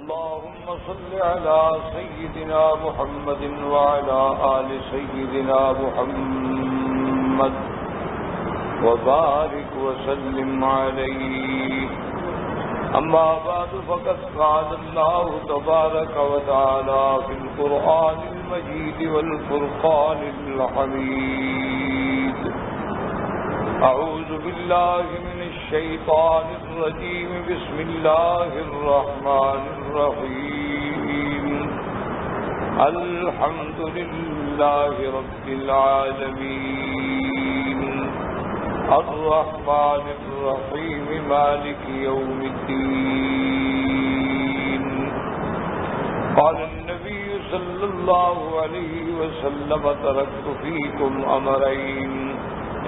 اللهم صل على سيدنا محمد وعلى آل سيدنا محمد وبارك وسلم عليه. أما بعد فقد قال الله تبارك وتعالى في القرآن المجيد والفرقان الحميد: أعوذ بالله من الشيطان الرجيم. بسم الله الرحمن الرحيم. الحمد لله رب العالمين الرحمن الرحيم مالك يوم الدين. قال النبي صلى الله عليه وسلم: تركت فيكم أمرين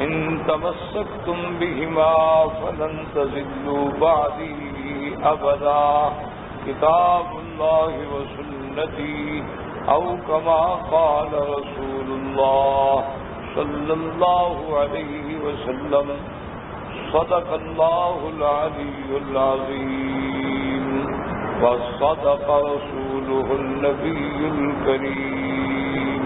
إن تمسكتم بهما فلن تضلوا بعدي أبدا: كتاب الله وسنتي، أو كما قال رسول الله صلى الله عليه وسلم. صدق الله العلي العظيم وصدق رسوله النبي الكريم،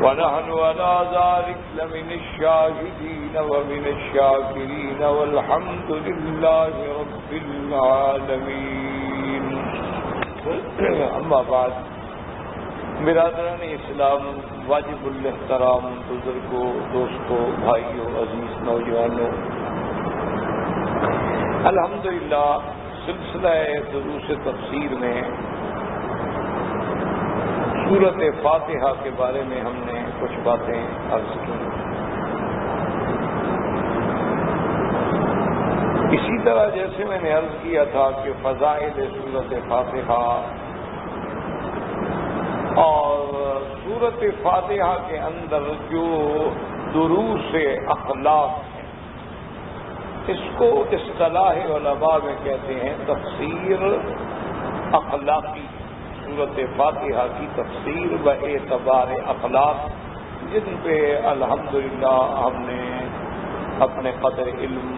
ونحن على ذلك لمن الشاهدين ومن الشاكرين، والحمد لله رب العالمين. اما بعد، برادران اسلام، واجب الاحترام بزرگوں، دوستوں، بھائیوں، عزیز نوجوانوں، الحمدللہ سلسلہ دروس تفسیر میں سورۃ فاتحہ کے بارے میں ہم نے کچھ باتیں عرض کی. اسی طرح جیسے میں نے عرض کیا تھا کہ فضائل سورۃ فاتحہ اور سورۃ فاتحہ کے اندر جو دروس اخلاق ہیں، اس کو اصطلاح علماء میں کہتے ہیں تفسیر اخلاقی. سورۃ فاتحہ کی تفسیر باعتبار اخلاق، جن پہ الحمدللہ ہم نے اپنے قدر علم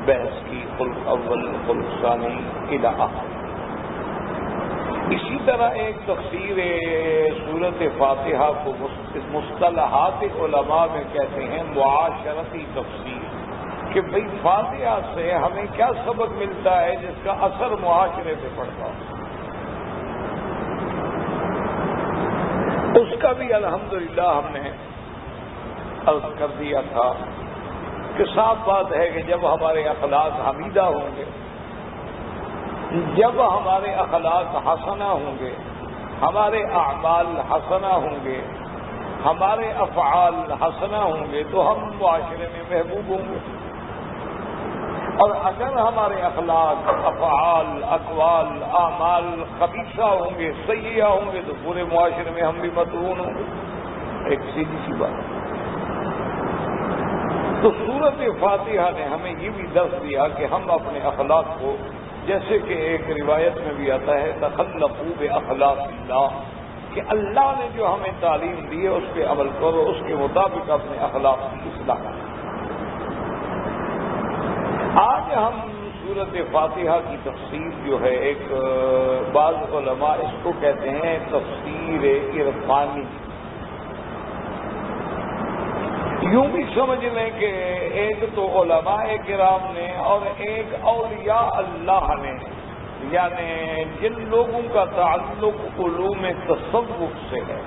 بحث کی، خلق اول، خلق ثانی الی آخر. اسی طرح ایک تفسیر سورۃ فاتحہ کو مصطلحات علماء میں کہتے ہیں معاشرتی تفسیر، کہ بھئی فاتحہ سے ہمیں کیا سبق ملتا ہے جس کا اثر معاشرے پہ پڑتا ہو. اس کا بھی الحمدللہ ہم نے عرض کر دیا تھا کہ صاف بات ہے کہ جب ہمارے اخلاق حمیدہ ہوں گے، جب ہمارے اخلاق حسنہ ہوں گے، ہمارے اعمال حسنہ ہوں گے، ہمارے افعال حسنہ ہوں گے، تو ہم معاشرے میں محبوب ہوں گے. اور اگر ہمارے اخلاق، افعال، اقوال، اعمال خبیثہ ہوں گے، سیئہ ہوں گے، تو پورے معاشرے میں ہم بھی مطعون ہوں گے. ایک سیدھی سی بات. تو سورۃ فاتحہ نے ہمیں یہ بھی درس دیا کہ ہم اپنے اخلاق کو، جیسے کہ ایک روایت میں بھی آتا ہے تخلقوا باخلاق اللہ، کہ اللہ نے جو ہمیں تعلیم دی ہے اس پہ عمل کرو، اس کے مطابق اپنے اخلاق کی اصلاح کرو. آج ہم سورۃ فاتحہ کی تفسیر جو ہے، ایک بعض علماء اس کو کہتے ہیں تفسیر عرفانی. یوں بھی سمجھ لیں کہ ایک تو علماء کرام نے اور ایک اولیاء اللہ نے، یعنی جن لوگوں کا تعلق علوم تصوف سے ہے.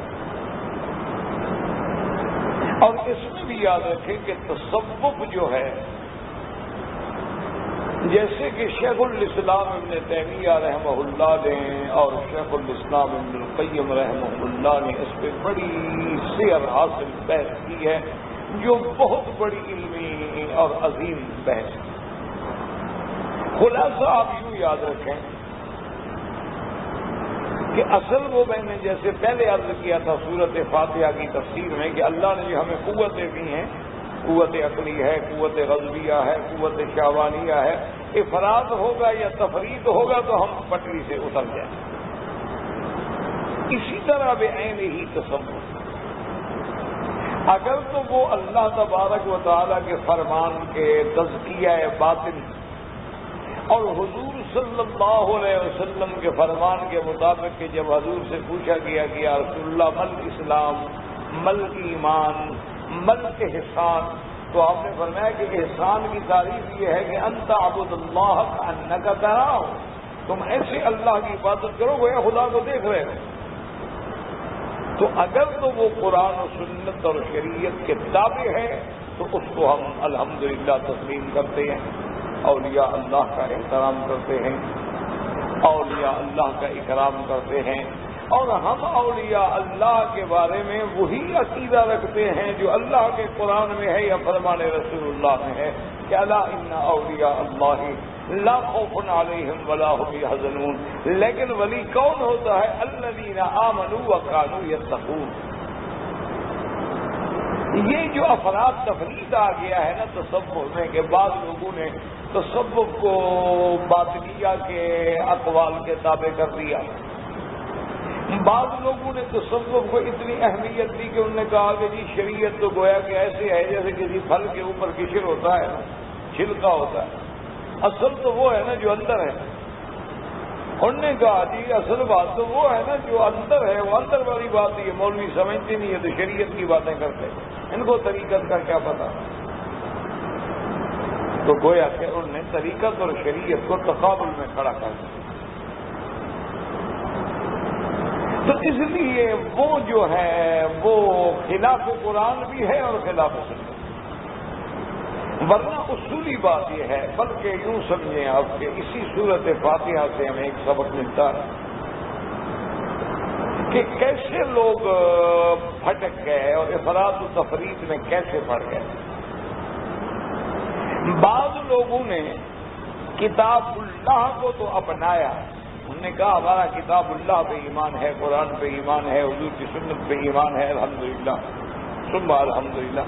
اور اس میں بھی یاد رکھیں کہ تصوف جو ہے، جیسے کہ شیخ الاسلام ابن تیمیہ رحمہ اللہ نے اور شیخ الاسلام ابن القیم رحمہ اللہ نے اس پہ بڑی سیر حاصل بحث کی ہے، جو بہت بڑی علمی اور عظیم بحث ہے. خلاصہ آپ یوں یاد رکھیں کہ اصل وہ میں نے جیسے پہلے عرض کیا تھا سورۃ فاتحہ کی تفسیر میں، کہ اللہ نے جو ہمیں قوتیں دی ہیں، قوت عقلی ہے، قوت غضبیہ ہے، قوت شہوانیہ ہے، افراد ہوگا یا تفرید ہوگا تو ہم پٹری سے اتر جائیں. اسی طرح بعین ہی تصور، اگر تو وہ اللہ تبارک و تعالیٰ کے فرمان کے تزکیہ باطن اور حضور صلی اللہ علیہ وسلم کے فرمان کے مطابق کہ جب حضور سے پوچھا گیا کہ یا رسول اللہ مل اسلام مل ایمان مل احسان، تو آپ نے فرمایا کہ احسان کی تعریف یہ ہے کہ انت عبد اللہ کانک تراہ، تم ایسے اللہ کی عبادت کرو گویا خدا کو دیکھ رہے ہو۔ تو اگر تو وہ قرآن و سنت اور شریعت کے تابع ہے تو اس کو ہم الحمدللہ تسلیم کرتے ہیں، اولیاء اللہ کا احترام کرتے ہیں، اولیاء اللہ کا اکرام کرتے ہیں، اور ہم اولیاء اللہ کے بارے میں وہی عقیدہ رکھتے ہیں جو اللہ کے قرآن میں ہے یا فرمان رسول اللہ میں ہے کہ الا ان اولیاء اللہ لا خوف علیہم ولا هم یحزنون۔ لیکن ولی کون ہوتا ہے؟ الذین آمنوا وکانوا یتقون۔ یہ جو افراد تفرید آ گیا ہے نا تصوف میں، کہ بعض لوگوں نے تصوف کو باطنیہ کے اقوال کے تابع کر دیا، بعض لوگوں نے تصوف کو اتنی اہمیت دی کہ انہوں نے کہا کہ جی شریعت تو گویا کہ ایسے ہے جیسے کسی پھل کے اوپر قشر ہوتا ہے، چھلکا ہوتا ہے، اصل تو وہ ہے نا جو اندر ہے۔ انہوں نے کہا جی اصل بات تو وہ ہے نا جو اندر ہے، وہ اندر والی بات یہ مولوی سمجھتے نہیں ہے تو شریعت کی باتیں کرتے، ان کو طریقت کا کیا پتا۔ تو گویا کہ انہوں نے طریقت اور شریعت کو تقابل میں کھڑا کر دیا۔ تو اس لیے وہ جو ہے وہ خلاف قرآن بھی ہے اور خلاف سنت، ورنہ اصولی بات یہ ہے، بلکہ یوں سمجھیں آپ کہ اسی صورت فاتحہ سے ہمیں ایک سبق ملتا ہے کہ کیسے لوگ بھٹک گئے اور افراد و تفرید میں کیسے پڑ گئے۔ بعض لوگوں نے کتاب اللہ کو تو اپنایا، انہوں نے کہا ہمارا کتاب اللہ پہ ایمان ہے، قرآن پہ ایمان ہے، حضور کی سنت پہ ایمان ہے، الحمدللہ ثم الحمدللہ،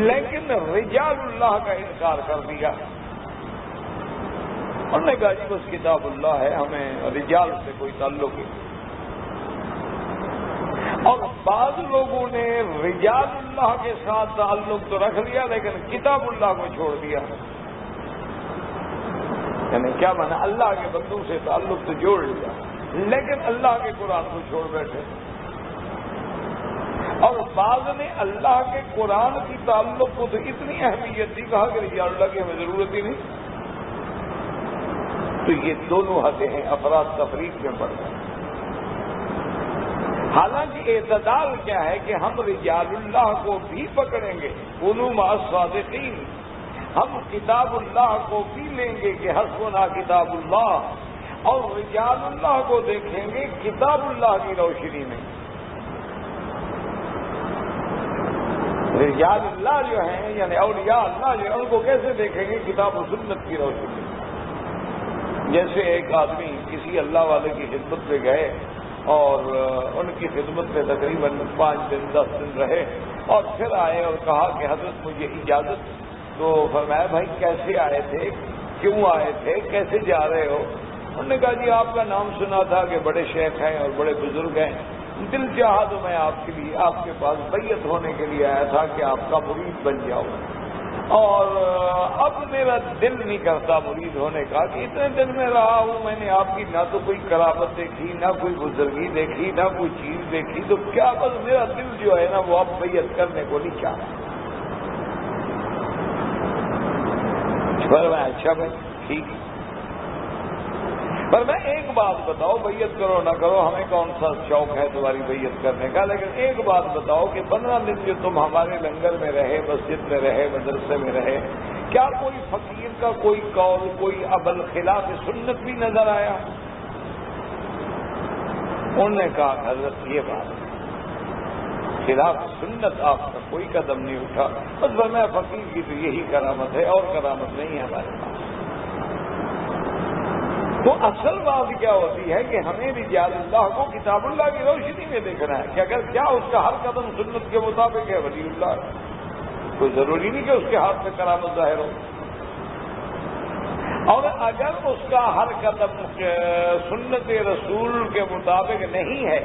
لیکن رجال اللہ کا انکار کر دیا۔ انہوں نے کہا جی بس کتاب اللہ ہے، ہمیں رجال سے کوئی تعلق نہیں۔ اور بعض لوگوں نے رجال اللہ کے ساتھ تعلق تو رکھ لیا لیکن کتاب اللہ کو چھوڑ دیا۔ یعنی کیا مانا؟ اللہ کے بندوں سے تعلق تو جوڑ لیا لیکن اللہ کے قرآن کو چھوڑ بیٹھے۔ اور بعض نے اللہ کے قرآن کی تعلق کو تو اتنی اہمیت دی، کہا کہ رجال اللہ کی ہمیں ضرورت ہی نہیں۔ تو یہ دونوں حدیں ہیں، افراد تفریق میں پڑ گئے۔ حالانکہ اعتدال کیا ہے کہ ہم رجال اللہ کو بھی پکڑیں گے، کونوا مع الصادقین، ہم کتاب اللہ کو بھی لیں گے کہ حسبنا کتاب اللہ، اور رجال اللہ کو دیکھیں گے کتاب اللہ کی روشنی میں۔ رجال اللہ جو ہیں یعنی اولیاء اللہ جو ہیں ان کو کیسے دیکھیں گے؟ کتاب و سنت کی روشنی میں۔ جیسے ایک آدمی کسی اللہ والے کی خدمت پہ گئے اور ان کی خدمت میں تقریباً 5 دن 10 دن رہے اور پھر آئے اور کہا کہ حضرت مجھے اجازت۔ تو فرمایا بھائی کیسے آئے تھے، کیوں آئے تھے، کیسے جا رہے ہو؟ انہوں نے کہا جی آپ کا نام سنا تھا کہ بڑے شیخ ہیں اور بڑے بزرگ ہیں، دل چاہا تو میں آپ کے لیے آپ کے پاس بیعت ہونے کے لیے آیا تھا کہ آپ کا مرید بن جاؤں، اور اب میرا دل نہیں کرتا مرید ہونے کا کہ اتنے دن میں رہا ہوں، میں نے آپ کی نہ تو کوئی کرامت دیکھی، نہ کوئی بزرگی دیکھی، نہ کوئی چیز دیکھی، تو کیا بس میرا دل جو ہے نا وہ اب بیعت کرنے کو نہیں چاہتا۔ اچھا بھائی ٹھیک ہے، پر میں ایک بات بتاؤ، بیعت کرو نہ کرو ہمیں کون سا شوق ہے تمہاری بیعت کرنے کا، لیکن ایک بات بتاؤ کہ 15 دن جو تم ہمارے لنگر میں رہے، مسجد میں رہے، مدرسے میں رہے، کیا کوئی فقیر کا کوئی قول، کوئی عمل خلاف سنت بھی نظر آیا؟ انہوں نے کہا حضرت یہ بات خلاف سنت آپ کا کوئی قدم نہیں اٹھا، بس فرمایا فقیر کی تو یہی کرامت ہے اور کرامت نہیں ہے ہمارے پاس۔ تو اصل بات کیا ہوتی ہے کہ ہمیں رجال اللہ کو کتاب اللہ کی روشنی میں دیکھنا ہے کہ اگر کیا اس کا ہر قدم سنت کے مطابق ہے ولی اللہ، کوئی ضروری نہیں کہ اس کے ہاتھ میں کرامت ظاہر ہو، اور اگر اس کا ہر قدم سنت رسول کے مطابق نہیں ہے،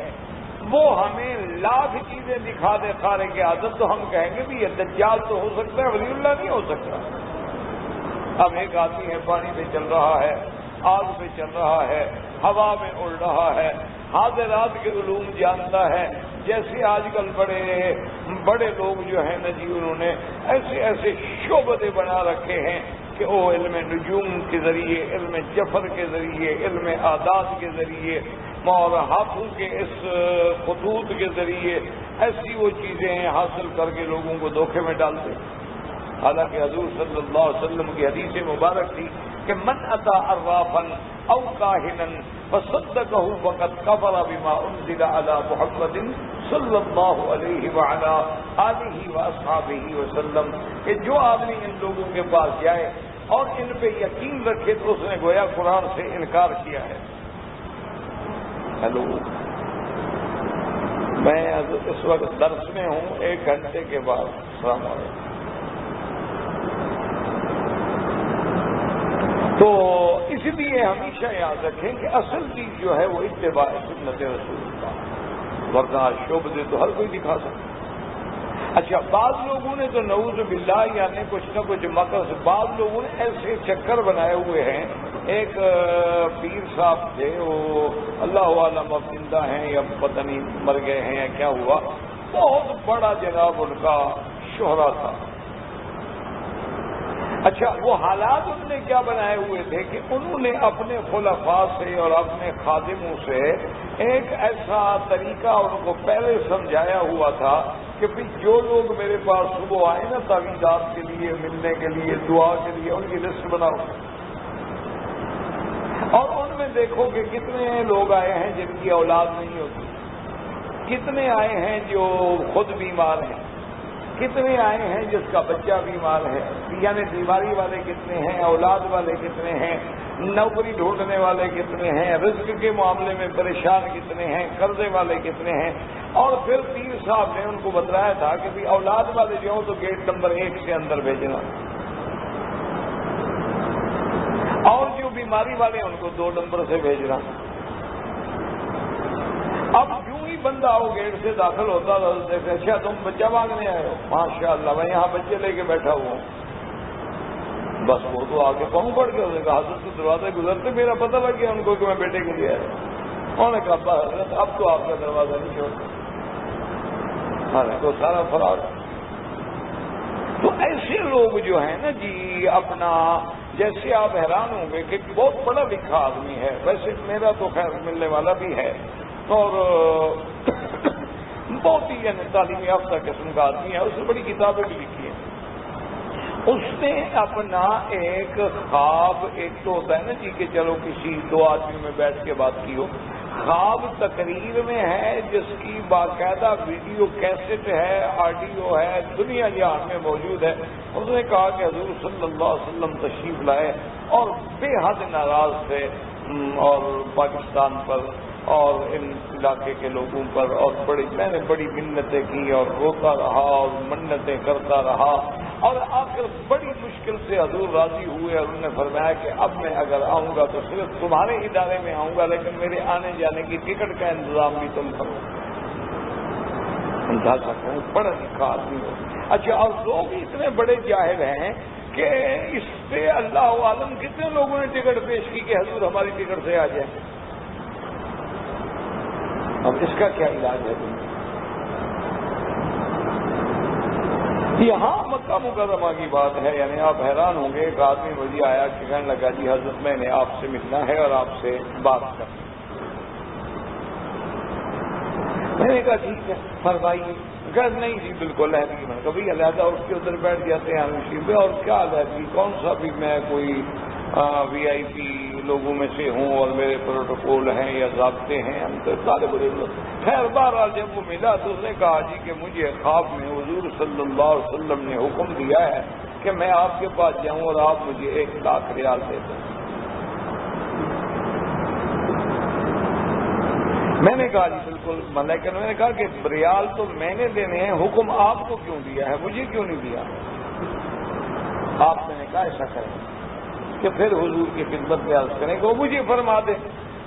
وہ ہمیں لاکھ چیزیں دکھا دے خارق عادت، تو ہم کہیں گے بھی یہ دجال تو ہو سکتا ہے ولی اللہ نہیں ہو سکتا۔ اب ایک آدمی ہے پانی پہ چل رہا ہے آگ پہ چل رہا ہے، ہوا میں اڑ رہا ہے، حاضرات کے علوم جانتا ہے. جیسے آج کل بڑے لوگ جو ہیں نا جی، انہوں نے ایسے ایسے شعبے بنا رکھے ہیں کہ وہ علم نجوم کے ذریعے، علم جفر کے ذریعے، علم اعداد کے ذریعے اور ہاتھوں کے اس خطوط کے ذریعے ایسی وہ چیزیں حاصل کر کے لوگوں کو دھوکے میں ڈالتے. حالانکہ حضور صلی اللہ علیہ وسلم کی حدیث مبارک تھی کہ من اتی عرافا او کاہنا فصدقہ فقد کفر بما انزل علی محمد صلی اللہ علیہ وعلی آلہ واصحابہ وسلم، کہ جو آدمی ان لوگوں کے پاس جائے اور ان پہ یقین رکھے تو اس نے گویا قرآن سے انکار کیا ہے. ہیلو، میں اس وقت درس میں ہوں، 1 گھنٹے کے بعد. السلام علیکم. تو اس لیے ہمیشہ یاد رکھیں کہ اصل چیز جو ہے وہ اتباع سنت رسول اللہ، ورنہ شعبے تو ہر کوئی دکھا سکتا. اچھا، بعض لوگوں نے تو نعوذ باللہ یعنی کچھ نہ کچھ مکر سے، بعض لوگوں نے ایسے چکر بنائے ہوئے ہیں. ایک پیر صاحب تھے، وہ اللہ عالم اب زندہ ہیں یا پتہ نہیں مر گئے ہیں یا کیا ہوا، بہت بڑا جناب ان کا شہرہ تھا. اچھا، وہ حالات انہوں نے کیا بنائے ہوئے تھے کہ انہوں نے اپنے خلفاء سے اور اپنے خادموں سے ایک ایسا طریقہ ان کو پہلے سمجھایا ہوا تھا کہ بھئی جو لوگ میرے پاس صبح آئے نا تعویذات کے لیے، ملنے کے لیے، دعا کے لیے، ان کی لسٹ بناؤ، اور ان میں دیکھو کہ کتنے لوگ آئے ہیں جن کی اولاد نہیں ہوتی، کتنے آئے ہیں جو خود بیمار ہیں، کتنے آئے ہیں جس کا بچہ بیمار ہے، یعنی بیماری والے کتنے ہیں، اولاد والے کتنے ہیں، نوکری ڈھونڈنے والے کتنے ہیں، رزق کے معاملے میں پریشان کتنے ہیں، قرضے والے کتنے ہیں. اور پھر پیر صاحب نے ان کو بتلایا تھا کہ بھی اولاد والے جو ہوں تو گیٹ نمبر 1 سے اندر بھیجنا، اور جو بیماری والے ان کو 2 نمبر سے بھیجنا. اب یوں ہی بندہ وہ گیٹ سے داخل ہوتا تھا، دیکھتے اچھا تم بچہ مانگنے آئے ہو، ماشاء اللہ میں یہاں بچے لے کے بیٹھا ہوا ہوں. بس وہ تو آگے پاؤں پڑ کے اسے کہا حضرت تو دروازے گزرتے میرا پتہ لگ گیا ان کو کہ میں بیٹے کے لیے آیا. انہوں نے کہا حضرت اب تو آپ کا دروازہ نہیں چھوڑتا، تو سارا فرار. تو ایسے لوگ جو ہیں نا جی اپنا، جیسے آپ حیران ہوں گے کہ بہت پڑھا لکھا آدمی ہے، ویسے میرا تو خیر ملنے والا بھی ہے اور بہت ہی یعنی تعلیم یافتہ قسم کا آدمی ہے، اس نے بڑی کتابیں بھی لکھی ہیں. اس نے اپنا ایک خواب، ایک تو ہوتا ہے نا جی کہ چلو کسی 2 آدمی میں بیٹھ کے بات کی ہو، خواب تقریر میں ہے جس کی باقاعدہ ویڈیو کیسٹ ہے، آڈیو ہے، دنیا جہان میں موجود ہے. اس نے کہا کہ حضور صلی اللہ علیہ وسلم تشریف لائے اور بے حد ناراض تھے اور پاکستان پر اور ان علاقے کے لوگوں پر، اور میں نے بڑی منتیں کی اور روتا رہا اور منتیں کرتا رہا، اور آخر بڑی مشکل سے حضور راضی ہوئے اور انہوں نے فرمایا کہ اب میں اگر آؤں گا تو صرف تمہارے ادارے میں آؤں گا، لیکن میرے آنے جانے کی ٹکٹ کا انتظام بھی تم کرو. اندازہ کریں بڑا لکھا آدمی ہو. اچھا، اور لوگ اتنے بڑے جاہل ہیں کہ اس پہ اللہ عالم کتنے لوگوں نے ٹکٹ پیش کی کہ حضور ہماری ٹکٹ سے آ جائیں. اب اس کا کیا علاج ہے؟ یہاں مکہ مکرمہ کی بات ہے، یعنی آپ حیران ہوں گے، ایک آدمی مجھے آیا کہ کہنے لگا جی حضرت میں نے آپ سے ملنا ہے اور آپ سے بات کرنی. میں نے کہا ٹھیک ہے فرمائیے. کہ نہیں جی بالکل علیحدگی. میں نے کہا بھائی علیحدہ اس کے ادھر بیٹھ جاتے ہیں ہمیشہ پہ، اور کیا علیحدگی، کون سا بھی میں کوئی وی آئی پی لوگوں میں سے ہوں اور میرے پروٹوکول ہیں یا ضابطے ہیں، ہم تو طالب علم. خیر بہرحال جب وہ ملا تو اس نے کہا جی کہ مجھے خواب میں حضور صلی اللہ علیہ وسلم نے حکم دیا ہے کہ میں آپ کے پاس جاؤں اور آپ مجھے 1 لاکھ ریال دے دیں. میں نے کہا جی بالکل، لیکن میں نے کہا کہ ریال تو میں نے دینے ہیں، حکم آپ کو کیوں دیا ہے، مجھے کیوں نہیں دیا؟ آپ نے کہا ایسا کریں کہ پھر حضور کی خدمت میں عرض کریں کہ وہ مجھے فرما دیں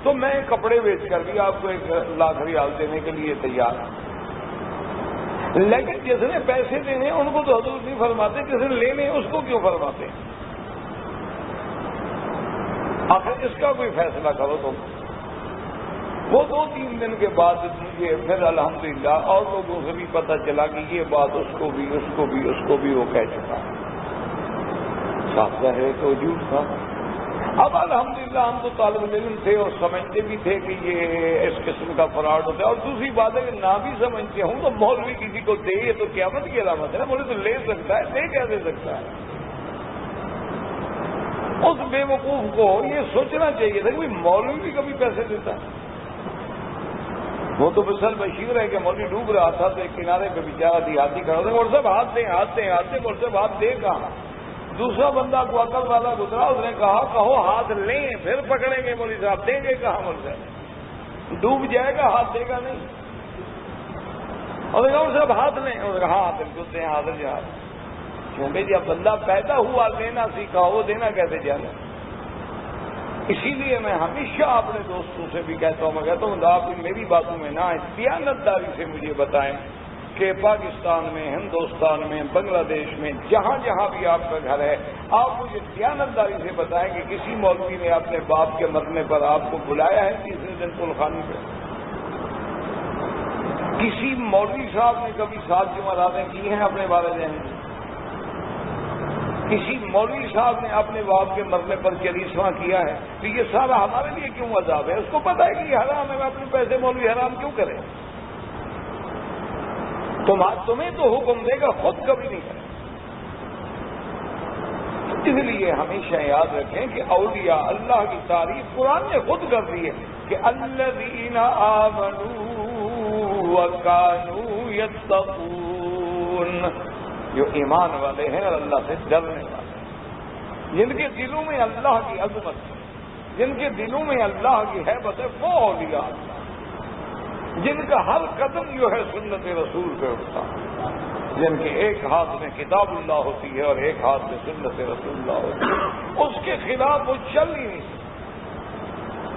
تو میں کپڑے بیچ کر بھی آپ کو 1 لاکھ ریال دینے کے لیے تیار ہوں. لیکن جس نے پیسے دینے ان کو تو حضور نہیں فرماتے، جس نے لینے اس کو کیوں فرماتے؟ آخر اس کا کوئی فیصلہ کرو تم. وہ 2-3 دن کے بعد مجھے پھر الحمدللہ اور لوگوں سے بھی پتہ چلا کہ یہ بات اس کو بھی وہ کہہ چکا. صاف ظاہر ہے تو جھوٹ تھا. اب الحمدللہ ہم تو طالب علم تھے اور سمجھتے بھی تھے کہ یہ اس قسم کا فراڈ ہوتا ہے. اور دوسری بات ہے کہ نہ بھی سمجھتے ہوں تو مولوی کسی کو دے یہ تو قیامت کی علامت ہے نا. بولے تو لے سکتا ہے, دے کیا دے سکتا ہے؟ اس بے وقوف کو یہ سوچنا چاہیے تھا کہ بھائی مولوی بھی کبھی پیسے دیتا ہے. وہ تو مثل بشیر ہے کہ مولوی ڈوب رہا تھا تو ایک کنارے پہ بیچارہ دیہاتی کھڑا تھا اور سب ہاتھ دیں اور سب ہاتھ دے کہاں. دوسرا بندہ کو عقل والا گزرا, اس نے کہا کہو ہاتھ لیں پھر پکڑیں گے مولوی صاحب. دیں گے کہاں مول صاحب؟ ڈوب جائے گا, ہاتھ دے گا نہیں. اور کہا صاحب ہاتھ لیں, اور کہا ہاں بالکل دیں حاضر جہاز. کیونکہ جب بندہ پیدا ہوا لینا سیکھا وہ دینا کیسے جانا. اسی لیے میں ہمیشہ اپنے دوستوں سے بھی کہتا ہوں آپ میری باتوں میں نہ دیانتداری سے مجھے بتائیں کہ پاکستان میں, ہندوستان میں, بنگلہ دیش میں, جہاں جہاں بھی آپ کا گھر ہے, آپ مجھے دیانتداری سے بتائیں کہ کسی مولوی نے اپنے باپ کے مرنے پر آپ کو بلایا ہے تیسرے دن پلخانی پہ؟ کسی مولوی صاحب نے کبھی 7 جمعراتیں کی ہیں اپنے والدین؟ کسی مولوی صاحب نے اپنے باپ کے مرنے پر چلیسواں کیا ہے؟ تو یہ سارا ہمارے لیے کیوں عذاب ہے؟ اس کو پتا ہے کہ یہ حرام ہے, اپنے پیسے مولوی حرام کیوں کرے؟ تمہیں تو حکم دے گا, خود کبھی نہیں کرے. اس لیے ہمیشہ یاد رکھیں کہ اولیاء اللہ کی تعریف قرآن نے خود کر دی ہے کہ الذین آمنوا وکانوا یتقون, جو ایمان والے ہیں اور اللہ سے ڈرنے والے ہیں, جن کے دلوں میں اللہ کی عظمت ہے, جن کے دلوں میں اللہ کی ہیبت ہے, وہ اولیاء اللہ, جن کا ہر قدم جو ہے سنت رسول پہ اٹھتا ہے, جن کے ایک ہاتھ میں کتاب اللہ ہوتی ہے اور ایک ہاتھ میں سنت رسول اللہ ہوتی ہے. اس کے خلاف وہ چل ہی نہیں سکتے,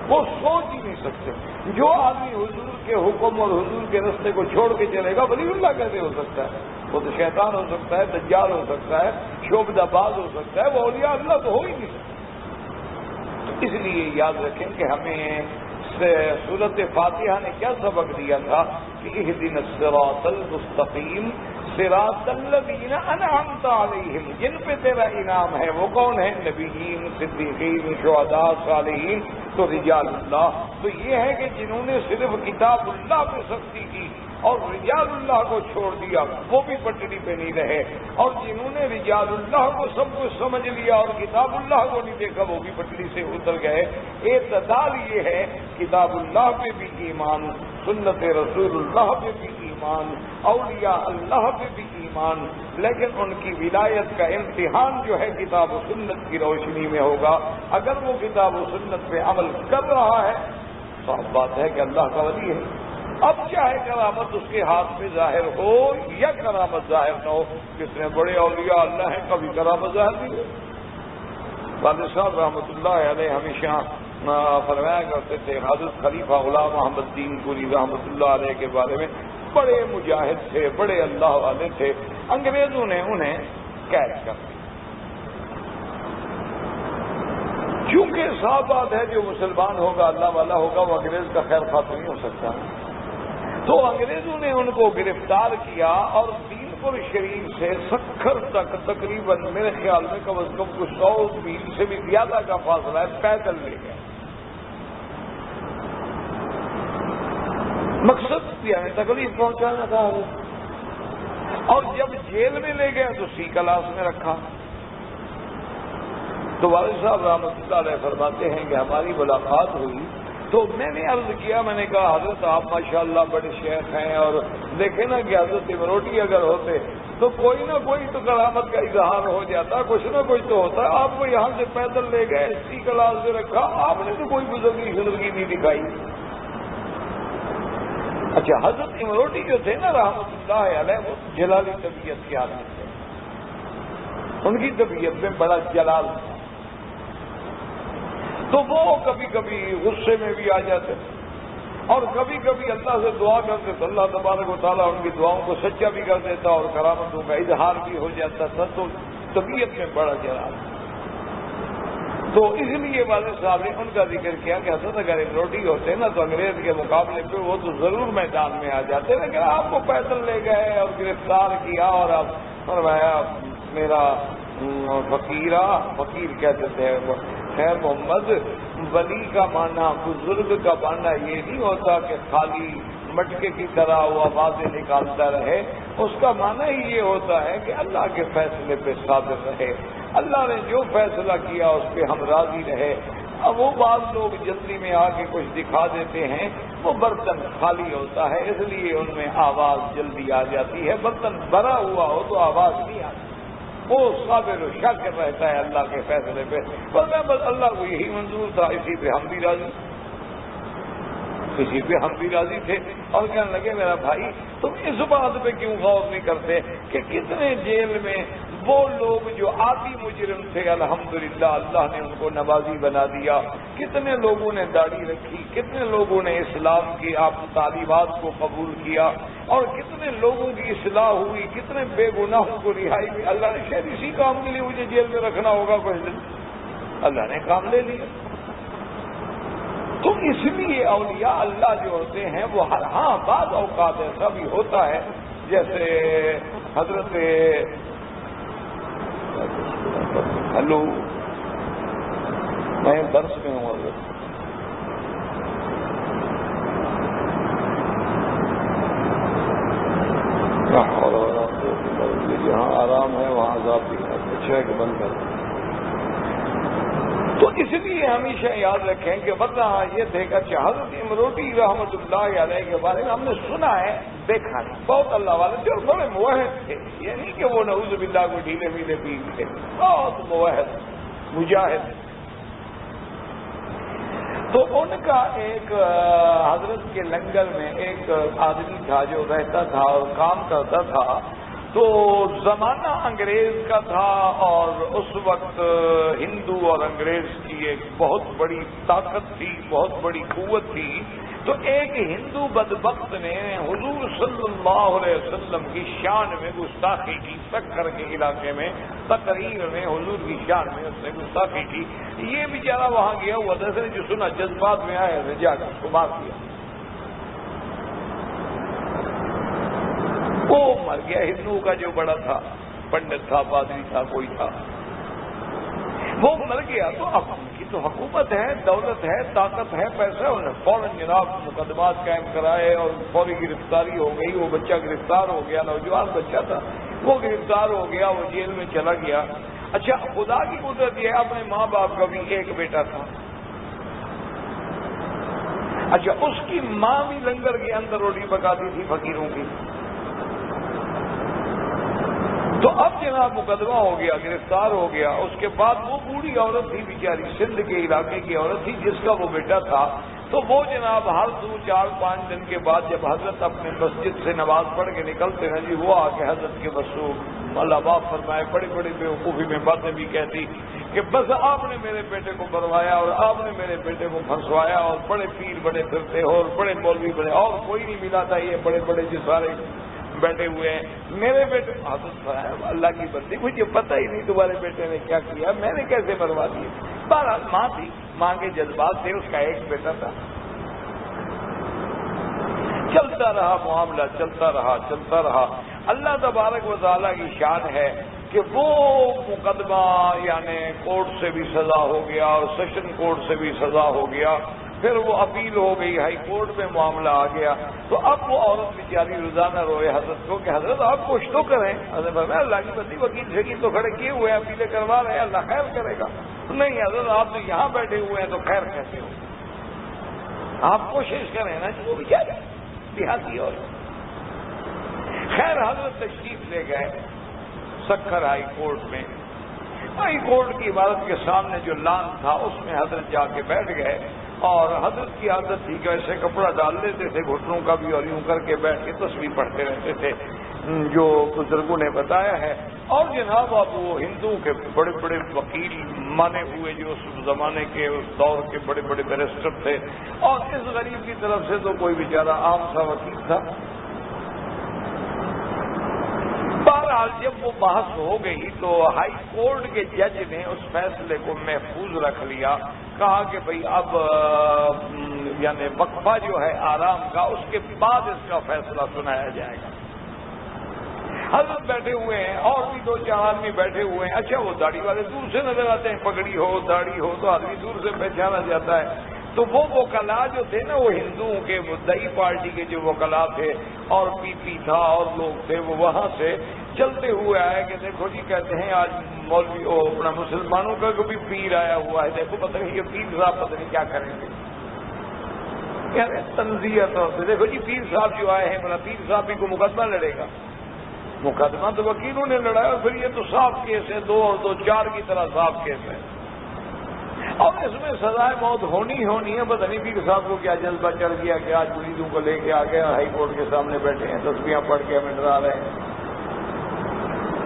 وہ سوچ ہی نہیں سکتے. جو آدمی حضور کے حکم اور حضور کے رستے کو چھوڑ کے چلے گا ولی اللہ کیسے ہو سکتا ہے؟ وہ تو شیطان ہو سکتا ہے, دجال ہو سکتا ہے, شعبدہ باز ہو سکتا ہے, وہ اولیاء اللہ تو ہو ہی نہیں سکتا. اس لیے یاد رکھیں کہ ہمیں سورت فاتحہ نے کیا سبق دیا تھا کہ اہدنا الصراط المستقیم صراط الذین انعمت علیہم, جن پہ تیرا انعام ہے وہ کون ہے؟ نبیین, صدیقین, شہداء, صالحین. تو رجال اللہ تو یہ ہے کہ جنہوں نے صرف کتاب اللہ پہ سختی کی اور رجال اللہ کو چھوڑ دیا وہ بھی پٹڑی پہ نہیں رہے, اور جنہوں نے رجال اللہ کو سب کچھ سمجھ لیا اور کتاب اللہ کو نہیں دیکھا وہ بھی پٹڑی سے اتر گئے. اعتدال یہ ہے کتاب اللہ پہ بھی ایمان, سنت رسول اللہ پہ بھی ایمان, اولیاء اللہ پہ بھی ایمان, لیکن ان کی ولایت کا امتحان جو ہے کتاب و سنت کی روشنی میں ہوگا. اگر وہ کتاب و سنت پہ عمل کر رہا ہے صاف بات ہے کہ اللہ کا ولی ہے. اب چاہے کرامت اس کے ہاتھ میں ظاہر ہو یا کرامت ظاہر نہ ہو, کتنے بڑے اولیاء اللہ ہیں کبھی کرامت ظاہر نہیں ہو. والد صاحب رحمۃ اللہ علیہ ہمیشہ فرمایا کرتے تھے, حضرت خلیفہ غلام محمد دین پوری رحمۃ اللہ علیہ کے بارے میں, بڑے مجاہد تھے, بڑے اللہ والے تھے. انگریزوں نے انہیں قید کر دیا. چونکہ صاف بات ہے جو مسلمان ہوگا اللہ والا ہوگا وہ انگریز کا خیر خواہ نہیں ہو سکتا, تو انگریزوں نے ان کو گرفتار کیا اور دین پور شریف سے سکھر تک تقریباً میرے خیال میں کم از کم 100 میل سے بھی زیادہ کا فاصلہ ہے, پیدل لے گئے. مقصد یعنی تکلیف پہنچانا تھا. اور جب جیل میں لے گئے تو سی کلاس میں رکھا. تو والد صاحب رحمۃ اللہ علیہ فرماتے ہیں کہ ہماری ملاقات ہوئی تو میں نے عرض کیا, میں نے کہا حضرت آپ ماشاءاللہ بڑے شیخ ہیں اور دیکھیں نا کہ حضرت امروٹی اگر ہوتے تو کوئی نہ کوئی تو کرامت کا اظہار ہو جاتا, کچھ نہ کچھ تو ہوتا. آپ کو یہاں سے پیدل لے گئے, سی کلاس سے رکھا, آپ نے تو کوئی بزرگی نہیں دکھائی. اچھا حضرت امروٹی جو تھے نا رحمۃ اللہ علیہ وہ جلالی طبیعت کے آدمی تھے, ان کی طبیعت میں بڑا جلال تھا. تو وہ کبھی کبھی غصے میں بھی آ جاتے اور کبھی کبھی اللہ سے دعا کرتے تو اللہ تبارک و تعالیٰ ان کی دعاؤں کو سچا بھی کر دیتا اور کرامتوں کا اظہار بھی ہو جاتا تھا. تو طبیعت میں بڑا جلال. تو اس لیے والد صاحب نے ان کا ذکر کیا کہ حضرت اگر امروٹی ہوتے نا تو انگریز کے مقابلے پہ وہ تو ضرور میدان میں آ جاتے، لیکن آپ کو پیدل لے گئے اور گرفتار کیا اور آپ فرمایا میرا فقیر کہتے تھے خیر محمد، ولی کا معنی بزرگ کا معنی یہ نہیں ہوتا کہ خالی مٹکے کی طرح وہ آوازیں نکالتا رہے، اس کا معنی ہی یہ ہوتا ہے کہ اللہ کے فیصلے پہ صادق رہے، اللہ نے جو فیصلہ کیا اس پہ ہم راضی رہے۔ اب وہ بعض لوگ جلدی میں آ کے کچھ دکھا دیتے ہیں، وہ برتن خالی ہوتا ہے اس لیے ان میں آواز جلدی آ جاتی ہے، برتن بھرا ہوا ہو تو آواز نہیں آتی، وہ صابر و شاکر رہتا ہے اللہ کے فیصلے پہ۔ بس اللہ کو یہی منظور تھا، اسی پہ ہم بھی راضی تھے۔ اور کہنے لگے میرا بھائی تم اس بات پہ کیوں غور نہیں کرتے کہ کتنے جیل میں وہ لوگ جو عادی مجرم تھے الحمدللہ اللہ نے ان کو نمازی بنا دیا، کتنے لوگوں نے داڑھی رکھی، کتنے لوگوں نے اسلام کی آپ تعلیمات کو قبول کیا، اور کتنے لوگوں کی اصلاح ہوئی، کتنے بے گناہوں کو رہائی ہوئی۔ اللہ نے شاید اسی کام کے لیے مجھے جیل میں رکھنا ہوگا کچھ دن، اللہ نے کام لے لیا۔ تو اس لیے اولیاء اللہ جو ہوتے ہیں وہ بعض اوقات ایسا بھی ہوتا ہے، جیسے حضرت ہلو میں درس میں ہوں حضرت، جہاں آرام ہے وہاں عذاب بھی ہے، اچھا ہے کہ بند کر۔ تو اس لیے ہمیشہ یاد رکھیں کہ ورنہ یہ تھے کہ حضرت امروٹی رحمت اللہ علیہ کے بارے میں ہم نے سنا ہے، دیکھا نہیں، بہت اللہ والے تھے اور بڑے موحد تھے، یہ نہیں کہ وہ نعوذ باللہ کو ڈھیلے میلے پیر تھے، بہت موحد مجاہد۔ تو ان کا ایک حضرت کے لنگر میں ایک آدمی تھا جو رہتا تھا اور کام کرتا تھا، تو زمانہ انگریز کا تھا اور اس وقت ہندو اور انگریز کی ایک بہت بڑی طاقت تھی، بہت بڑی قوت تھی۔ تو ایک ہندو بدبخت نے حضور صلی اللہ علیہ وسلم کی شان میں گستاخی کی، سکر کے علاقے میں تقریر میں حضور کی شان میں اس نے گستاخی کی۔ یہ بیچارہ وہاں گیا ہوا تھا، جو سنا جذبات میں آیا جا کر اس کو مار دیا، وہ مر گیا۔ ہندو کا جو بڑا تھا، پنڈت تھا، پادری تھا، کوئی تھا، وہ مر گیا۔ تو اب ان کی تو حکومت ہے، دولت ہے، طاقت ہے، پیسہ، انہوں نے فوراً جناب مقدمات قائم کرائے اور فوری گرفتاری ہو گئی۔ وہ بچہ گرفتار ہو گیا، نوجوان بچہ تھا، وہ گرفتار ہو گیا، وہ جیل میں چلا گیا۔ اچھا خدا کی قدرت یہ ہے، اپنے ماں باپ کا بھی ایک بیٹا تھا۔ اچھا اس کی ماں بھی لنگر کے اندر روٹی پکاتی تھی فقیروں کی۔ تو اب جناب مقدمہ ہو گیا، گرفتار ہو گیا۔ اس کے بعد وہ بوڑھی عورت تھی بیچاری، سندھ کے علاقے کی عورت تھی جس کا وہ بیٹا تھا، تو وہ جناب ہر 2-4-5 دن کے بعد جب حضرت اپنے مسجد سے نماز پڑھ کے نکلتے ہیں جی، وہ آ کے حضرت کے بسو اللہ باپ فرمائے بڑی بڑی بیوقوفی میں باتیں بھی کہتی کہ بس آپ نے میرے بیٹے کو مروایا اور آپ نے میرے بیٹے کو پھنسوایا، اور بڑے پیر بڑے پھرتے ہو اور بڑے مولوی بڑے، اور کوئی نہیں ملا تھا، یہ بڑے بڑے جو سارے بیٹھے ہوئے ہیں، میرے بیٹے حضرت اللہ کی بندی، مجھے پتہ ہی نہیں تمہارے بیٹے نے کیا کیا، میں نے کیسے مروا دیے۔ بہرحال ماں تھی، ماں کے جذبات تھے، اس کا ایک بیٹا تھا۔ چلتا رہا معاملہ، چلتا رہا۔ اللہ تبارک و تعالیٰ کی شان ہے کہ وہ مقدمہ یعنی کورٹ سے بھی سزا ہو گیا اور سیشن کورٹ سے بھی سزا ہو گیا، پھر وہ اپیل ہو گئی، ہائی کورٹ میں معاملہ آ گیا۔ تو اب وہ عورت بیچاری روزانہ روئے حضرت کو کہ حضرت آپ کچھ تو کریں۔ حضرت فرمایا اللہ کی بندی، وکیل شکیل تو کھڑے کیے ہوئے ہیں، اپیلیں کروا رہے ہیں، اللہ خیر کرے گا۔ نہیں حضرت آپ تو یہاں بیٹھے ہوئے ہیں تو خیر کیسے ہو، آپ کوشش کریں نا۔ وہ بیچارے دیہاتی اور خیر حضرت تشریف لے گئے سکر ہائی کورٹ میں۔ ہائی کورٹ کی عمارت کے سامنے جو لان تھا اس میں حضرت جا کے بیٹھ گئے، اور حضرت کی عادت تھی کہ ایسے کپڑا ڈال لیتے تھے گھٹنوں کا بھی، اور یوں کر کے بیٹھ کے تسبیح پڑھتے رہتے تھے جو بزرگوں نے بتایا ہے۔ اور جناب اب وہ ہندوؤں کے بڑے بڑے وکیل مانے ہوئے جو اس زمانے کے اس دور کے بڑے بڑے بیرسٹر تھے، اور اس غریب کی طرف سے تو کوئی بیچارہ عام سا وکیل تھا۔ بہرحال جب وہ بحث ہو گئی تو ہائی کورٹ کے جج نے اس فیصلے کو محفوظ رکھ لیا، کہا کہ بھئی اب یعنی وقفہ جو ہے آرام کا، اس کے بعد اس کا فیصلہ سنایا جائے گا۔ حضرت بیٹھے ہوئے ہیں اور بھی دو چار آدمی بیٹھے ہوئے ہیں۔ اچھا وہ داڑھی والے دور سے نظر آتے ہیں، پگڑی ہو داڑھی ہو تو آدمی دور سے پہچانا جاتا ہے۔ تو وہ وکلاء جو تھے نا، وہ ہندوؤں کے مدعی پارٹی کے جو وکلاء تھے اور پی پی تھا اور لوگ تھے، وہ وہاں سے چلتے ہوئے آئے کہ دیکھو جی، کہتے ہیں آج مولوی اپنا مسلمانوں کا بھی پیر آیا ہوا ہے، دیکھو پتہ نہیں یہ پیر صاحب پتہ نہیں کیا کریں گے، یعنی تنزیہ طور سے دیکھو جی پیر صاحب جو آئے ہیں، بولا پیر صاحب بھی کو مقدمہ لڑے گا۔ مقدمہ تو وکیلوں نے لڑایا، اور پھر یہ تو صاف کیس ہے، 2 اور 2 4 کی طرح صاف کیس ہے، اور اس میں سزائے موت ہونی ہے۔ پتہ نہیں پیر صاحب کو کیا جذبہ چڑھ گیا کہ آج مریدوں کو لے کے آ گئے اور ہائی کورٹ کے سامنے بیٹھے ہیں، تسبیحاں پڑھ کے ہمیں ڈرا رہے ہیں۔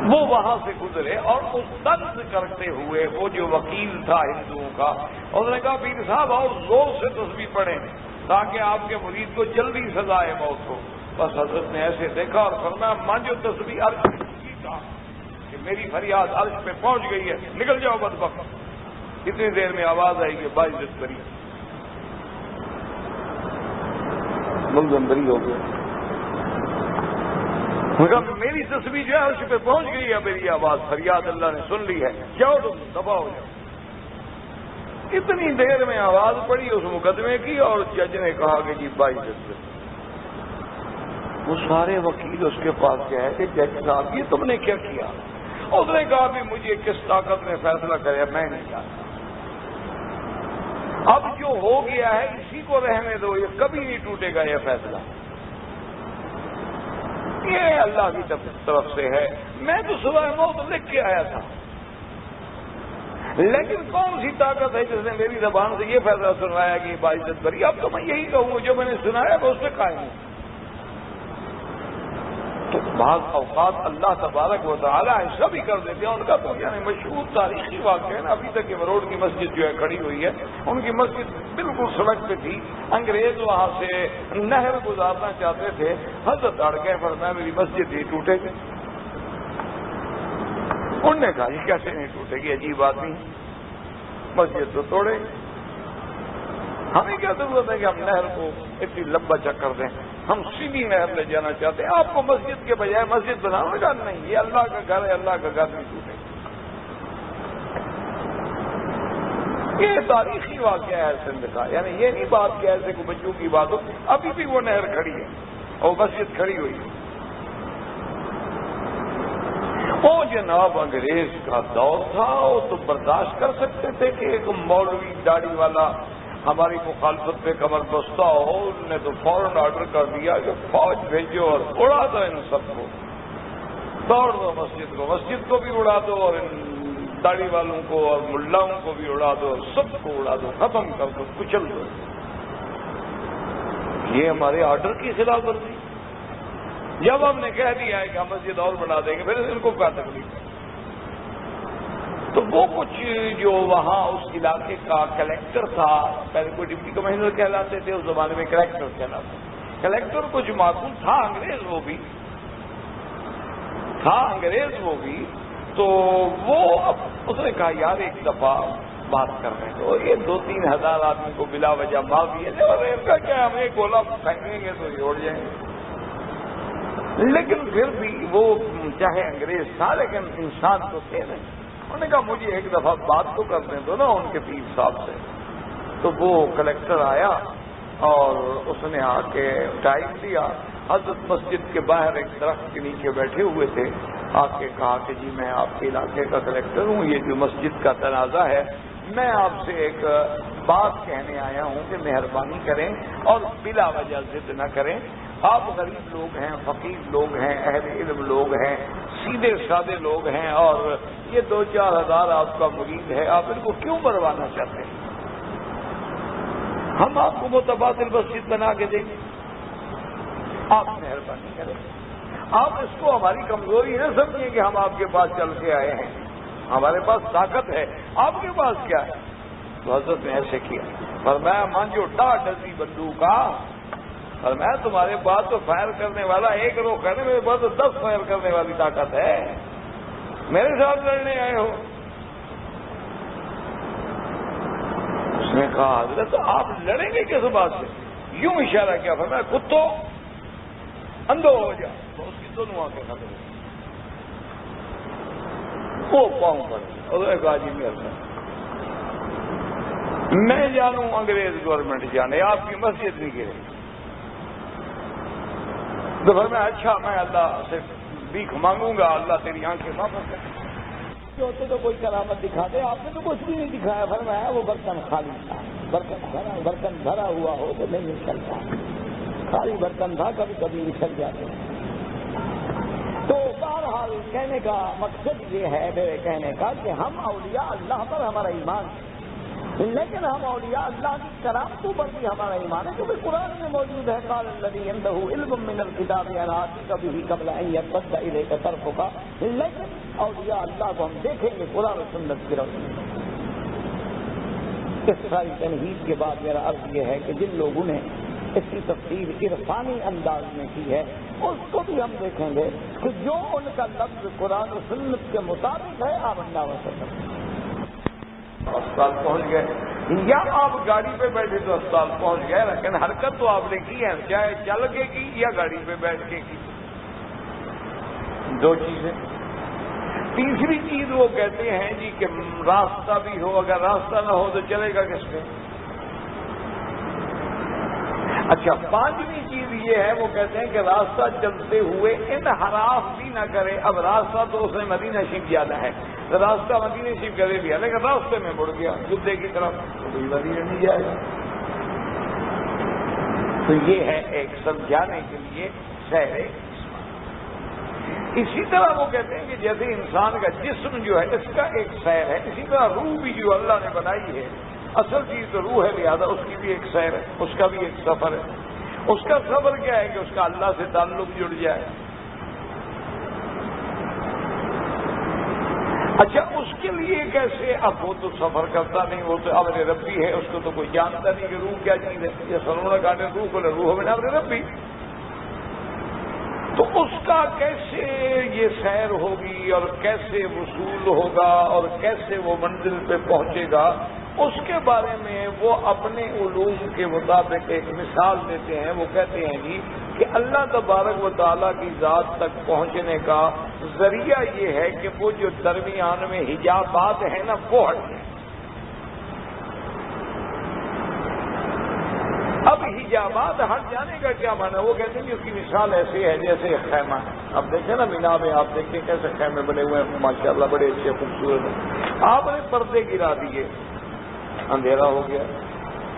وہ وہاں سے گزرے اور اس طنز کرتے ہوئے وہ جو وکیل تھا ہندوؤں کا، انہوں نے کہا پیر صاحب اور زور سے تسبیح پڑھیں تاکہ آپ کے مرید کو جلدی سزائے موت ہو۔ بس حضرت نے ایسے دیکھا اور فرمایا مانجو تسبیح عرش پہ پہنچی تھا کہ میری فریاد عرش پہ پہنچ گئی ہے، نکل جاؤ بدبخت۔ کتنی دیر میں آواز آئی کہ باعزت بری، ملزم بری ہو گیا۔ میری تسبیح جو ہے عرش پہ پہنچ گئی ہے، میری آواز فریاد اللہ نے سن لی ہے، جاؤ تم دفاع ہو جاؤ۔ اتنی دیر میں آواز پڑی اس مقدمے کی اور جج نے کہا کہ جی باعزت بری۔ وہ سارے وکیل اس کے پاس گئے کہ جج صاحب یہ تم نے کیا کیا؟ اس نے کہا بھی مجھے کس طاقت نے فیصلہ کرے میں نہیں جانتا، اب جو ہو گیا ہے اسی کو رہنے دو، یہ کبھی نہیں ٹوٹے گا یہ فیصلہ، یہ اللہ کی طرف سے ہے۔ میں تو سزائے موت لکھ کے آیا تھا، لیکن کون سی طاقت ہے جس نے میری زبان سے یہ فیصلہ سنوایا کہ باعزت بری؟ اب تو میں یہی کہوں گا جو میں نے سنایا میں اس پہ قائم ہوں۔ تو بعض اوقات اللہ تبارک و تعالیٰ ایسا بھی کر دیتے ہیں، ان کا تو یعنی مشہور تاریخی واقعہ ہے نا، ابھی تک یہ روڈ کی مسجد جو ہے کھڑی ہوئی ہے، ان کی مسجد بالکل سڑک پہ تھی، انگریز وہاں سے نہر گزارنا چاہتے تھے، حضرت اڑ گئے، فرمایا میری مسجد ہی ٹوٹے گی۔ انہوں نے کہا یہ کیسے نہیں ٹوٹے گی، عجیب آدمی، مسجد تو توڑے، ہمیں کیا ضرورت ہے کہ ہم نہر کو اتنی لمبا چکر دیں، ہم سیدھی نہر لے جانا چاہتے ہیں، آپ کو مسجد کے بجائے مسجد بنانا کا نہیں، یہ اللہ کا گھر ہے، اللہ کا گھر نہیں ٹوٹے۔ یہ تاریخی واقعہ ہے سندھ کا، یعنی یہ نہیں بات کہ ایسے کو بچوں کی بات ہو، ابھی بھی وہ نہر کھڑی ہے اور مسجد کھڑی ہوئی ہے۔ وہ جناب انگریز کا دور تھا، وہ تو برداشت کر سکتے تھے کہ ایک مولوی داڑھی والا ہماری مخالفت پہ کمر بستہ ہو، انہوں نے تو فوراً آرڈر کر دیا کہ فوج بھیجو اور اڑا دو ان سب کو، دوڑ دو مسجد کو بھی اڑا دو اور ان داڑھی والوں کو اور ملاؤں کو بھی اڑا دو، سب کو اڑا دو، ختم کر دو، کچل دو۔ یہ ہمارے آرڈر کی خلاف ورزی۔ جب ہم نے کہہ دیا ہے کہ ہم مسجد اور بنا دیں گے، پھر ان کو کیا تکلیف ہے؟ تو وہ کچھ جو وہاں اس علاقے کا کلیکٹر تھا، پہلے کوئی ڈپٹی کمشنر کہلاتے تھے، اس زمانے میں کلیکٹر کہلاتے، کلیکٹر کچھ معقول تھا، انگریز وہ بھی تھا، تو وہ اب اس نے کہا یار ایک دفعہ بات کرنے دو، یہ 2-3 ہزار آدمی کو بلا وجہ مار دیے تھے اور ان کا کیا، ہم ایک گولا پھینکیں گے تو یہ اڑ جائیں گے۔ لیکن پھر بھی وہ چاہے انگریز تھا لیکن انسان تو تھے نہیں، انہوں نے کہا مجھے ایک دفعہ بات تو کرنے دو نا ان کے پیر صاحب سے۔ تو وہ کلیکٹر آیا اور اس نے آ کے ٹائم دیا، حضرت مسجد کے باہر ایک درخت کے نیچے بیٹھے ہوئے تھے، آ کے کہا کہ جی میں آپ کے علاقے کا کلیکٹر ہوں، یہ جو مسجد کا تنازع ہے میں آپ سے ایک بات کہنے آیا ہوں کہ مہربانی کریں اور بلا وجہ ضد نہ کریں، آپ غریب لوگ ہیں، فقیر لوگ ہیں، اہل علم لوگ ہیں، سیدھے سادے لوگ ہیں، اور یہ 2-4 ہزار آپ کا مرید ہے، آپ ان کو کیوں مروانا چاہتے ہیں؟ ہم آپ کو متبادل مسجد بنا کے دیں گے، آپ مہربانی کریں، آپ اس کو ہماری کمزوری نہ سمجھیں کہ ہم آپ کے پاس چل کے آئے ہیں، ہمارے پاس طاقت ہے، آپ کے پاس کیا ہے؟ تو حضرت نے ایسے کیا، فرمایا مانجو ڈا ڈزی بندوق کا اور میں تمہارے پاس تو فائر کرنے والا ایک روک ہے نا، میرے پاس تو 10 فائر کرنے والی طاقت ہے، میرے ساتھ لڑنے آئے ہو؟ اس نے کہا حضرت آپ لڑیں گے کس بات سے؟ یوں اشارہ کیا، فرمایا کتو اندھو ہو جا، تو اس کی دونوں آنکھیں ختم ہو وہ پاؤں پر اور ایک عجیب میں جانوں انگریز گورنمنٹ جانے، آپ کی مسجد نہیں گرے۔ تو پھر میں اچھا میں اللہ سے بھیک مانگوں گا، اللہ تیری آنکھیں واپس کر ہوتے تو کوئی کرامت دکھا دے، آپ نے تو کچھ بھی نہیں دکھایا۔ فرمایا وہ برتن خالی تھا، برتن بھرا ہوا ہو تو نہیں نکلتا، خالی برتن تھا کبھی کبھی نکل جاتے۔ تو بہرحال کہنے کا مقصد یہ ہے میرے کہنے کا کہ ہم اولیاء اللہ پر ہمارا ایمان ہے، لیکن ہم اولیاء اللہ کی کرامتوں پر بھی ہمارا ایمان ہے، کیونکہ قرآن میں موجود ہے قال الذی عنده علم من الکتاب انا آتیک بہ قبل ان یرتد الیک طرفک، لیکن اولیاء اللہ کو ہم دیکھیں گے قرآن و سنت کی روشنی میں۔ اس ساری تنہید کے بعد میرا عرض یہ ہے کہ جن لوگوں نے اس کی تفسیر عرفانی انداز میں کی ہے اس کو بھی ہم دیکھیں گے کہ جو ان کا لفظ قرآن و سنت کے مطابق ہے آمنا وسلم اسپتال پہنچ گئے، یا آپ گاڑی پہ بیٹھے تو اسپتال پہنچ گئے، لیکن حرکت تو آپ نے کی ہے، چاہے چل کے کی یا گاڑی پہ بیٹھ کے کی، دو چیزیں۔ تیسری چیز وہ کہتے ہیں جی کہ راستہ بھی ہو، اگر راستہ نہ ہو تو چلے گا کس پہ؟ اچھا، پانچویں چیز یہ ہے وہ کہتے ہیں کہ راستہ چلتے ہوئے انحراف بھی نہ کرے۔ اب راستہ تو اس نے مدینہ شریف جانا ہے، راستہ مدینہ شریف کرے بھی ہے، لیکن راستے میں مڑ گیا جدے کی طرف تو کوئی مدینہ نہیں جائے گا۔ تو یہ ہے ایک سمجھانے کے لیے سیر۔ اسی طرح وہ کہتے ہیں کہ جیسے انسان کا جسم جو ہے اس کا ایک سیر ہے، اسی طرح روح بھی جو اللہ نے بنائی ہے، اصل چیز تو روح ہے، لہٰذا اس کی بھی ایک سیر ہے، اس کا بھی ایک سفر ہے۔ اس کا سفر کیا ہے کہ اس کا اللہ سے تعلق جڑ جائے۔ اچھا، اس کے لیے کیسے؟ اب وہ تو سفر کرتا نہیں، وہ تو امر ربی ہے، اس کو تو کوئی جانتا نہیں کہ روح کیا چیز ہے۔ یہ سنونا کاٹے روح کو روح میں امر ربی، تو اس کا کیسے یہ سیر ہوگی اور کیسے وصول ہوگا اور کیسے وہ منزل پہ پہنچے گا، اس کے بارے میں وہ اپنے علوم کے مطابق ایک مثال دیتے ہیں۔ وہ کہتے ہیں جی کہ اللہ تبارک و تعالیٰ کی ذات تک پہنچنے کا ذریعہ یہ ہے کہ وہ جو درمیان میں حجابات ہیں نا وہ ہٹ جائیں۔ اب حجابات ہٹ جانے کا کیا معنی ہے؟ وہ کہتے ہیں کہ اس کی مثال ایسی ہے جیسے خیمہ ہے۔ اب دیکھیں نا مینا میں، آپ دیکھیں کیسے خیمے بنے ہوئے ہیں ماشاءاللہ، بڑے اچھے خوبصورت ہیں۔ آپ نے پردے گرا دیے، اندھیرا ہو گیا،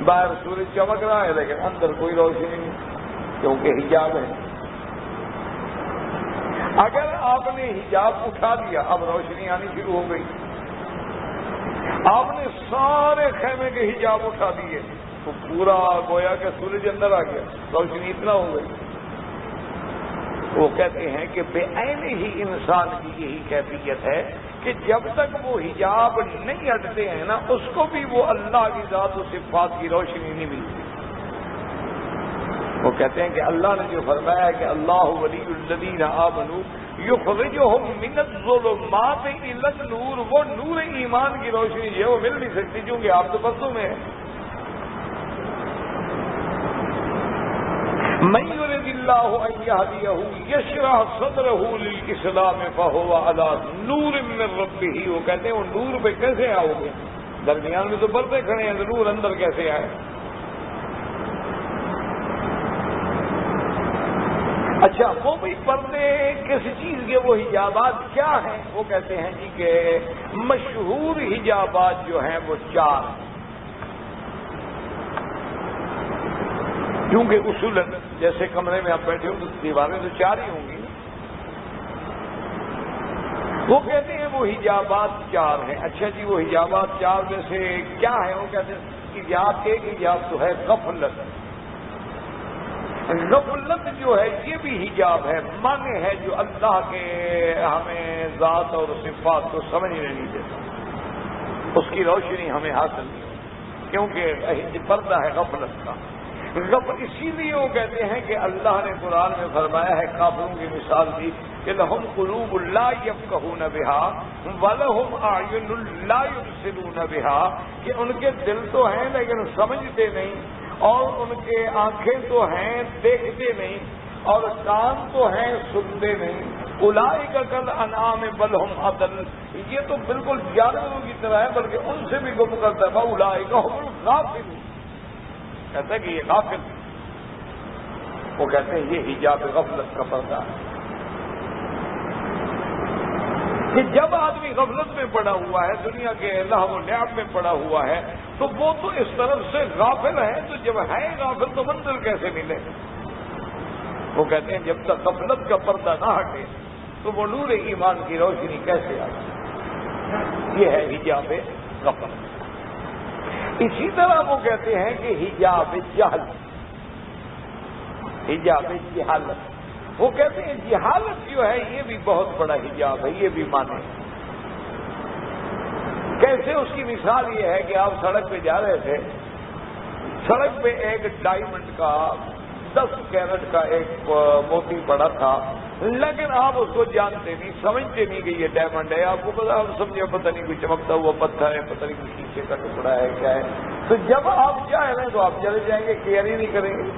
باہر سورج چمک رہا ہے لیکن اندر کوئی روشنی نہیں کیونکہ حجاب ہے۔ اگر آپ نے حجاب اٹھا دیا اب روشنی آنی شروع ہو گئی۔ آپ نے سارے خیمے کے حجاب اٹھا دیے تو پورا گویا کہ سورج اندر آ گیا، روشنی اتنا ہو گئی۔ وہ کہتے ہیں کہ بے عین ہی انسان کی یہی کیفیت ہے کہ جب تک وہ حجاب نہیں ہٹتے ہیں نا اس کو بھی وہ اللہ کی ذات و صفات کی روشنی نہیں ملتی۔ وہ کہتے ہیں کہ اللہ نے جو فرمایا ہے کہ اللہ ولی الذین آمنوا یخرجہم من الظلمات الی النور، وہ نور ایمان کی روشنی جو ہے وہ مل نہیں سکتی کیونکہ آپ تو پردوں میں ہیں۔ من یرد اللہ ان یہدیہ یشرح صدرہ للاسلام فہو علی نور من ربہ۔ وہ کہتے ہیں وہ نور پہ کیسے آؤ گے؟ درمیان میں تو پردے کھڑے ہیں، نور اندر کیسے آئے؟ اچھا، وہ بھی پردے کس چیز کے، وہ حجابات کیا ہیں؟ وہ کہتے ہیں جی کہ مشہور حجابات جو ہیں وہ 4 ہیں، کیونکہ اصولاً جیسے کمرے میں آپ بیٹھے ہو تو دیواریں تو 4 ہی ہوں گی۔ وہ کہتے ہیں وہ حجابات 4 ہیں۔ اچھا جی، وہ حجابات 4 میں سے کیا ہے؟ وہ کہتے ہیں حجاب، ایک حجاب تو ہے غفلت۔ غفلت جو ہے یہ بھی حجاب ہے، معنی ہے جو اللہ کے ہمیں ذات اور صفات کو سمجھنے نہیں دیتا، اس کی روشنی ہمیں حاصل نہیں ہوتی کیونکہ پردہ ہے غفلت کا۔ اسی لیے وہ کہتے ہیں کہ اللہ نے قرآن میں فرمایا ہے، کافروں کی مثال دی کہ لہم قلوب لا یفقہون بہا ولہم اعین لا یبصرون بہا، کہ ان کے دل تو ہیں لیکن سمجھتے نہیں، اور ان کے آنکھیں تو ہیں دیکھتے نہیں، اور کان تو ہیں سنتے نہیں۔ اولئک کالانعام بل ہم اضل، یہ تو بالکل جانوروں کی طرح ہے بلکہ ان سے بھی گم کرتا ہے۔ اولئک هم الغافلون، کہتا ہے کہ یہ غافل، وہ کہتے ہیں یہ حجاب غفلت کا پردہ ہے، کہ جب آدمی غفلت میں پڑا ہوا ہے، دنیا کے لہو و لعب میں پڑا ہوا ہے، تو وہ تو اس طرف سے غافل ہے، تو جب ہے غافل تو منزل کیسے ملے؟ وہ کہتے ہیں جب تک غفلت کا پردہ نہ ہٹے تو وہ نور ایمان کی روشنی کیسے آئے؟ یہ ہے حجاب غفلت۔ اسی طرح وہ کہتے ہیں کہ حجاب جہل، حجاب جہالت، وہ کہتے ہیں جہالت جو ہے یہ بھی بہت بڑا حجاب ہے، یہ بھی مانے۔ کیسے؟ اس کی مثال یہ ہے کہ آپ سڑک پہ جا رہے تھے، سڑک پہ ایک ڈائمنڈ کا 10 کیرٹ کا ایک موتی پڑا تھا، لیکن آپ اس کو جانتے نہیں، سمجھتے نہیں کہ یہ ڈائمنڈ ہے، آپ کو پتا، آپ سمجھے پتہ نہیں کوئی چمکتا ہوا پتھر ہے، پتہ نہیں کوئی شیشے کا ٹکڑا ہے، کیا ہے۔ تو جب آپ جائیں گے تو آپ چلے جائیں گے، کیئر ہی نہیں کریں گے۔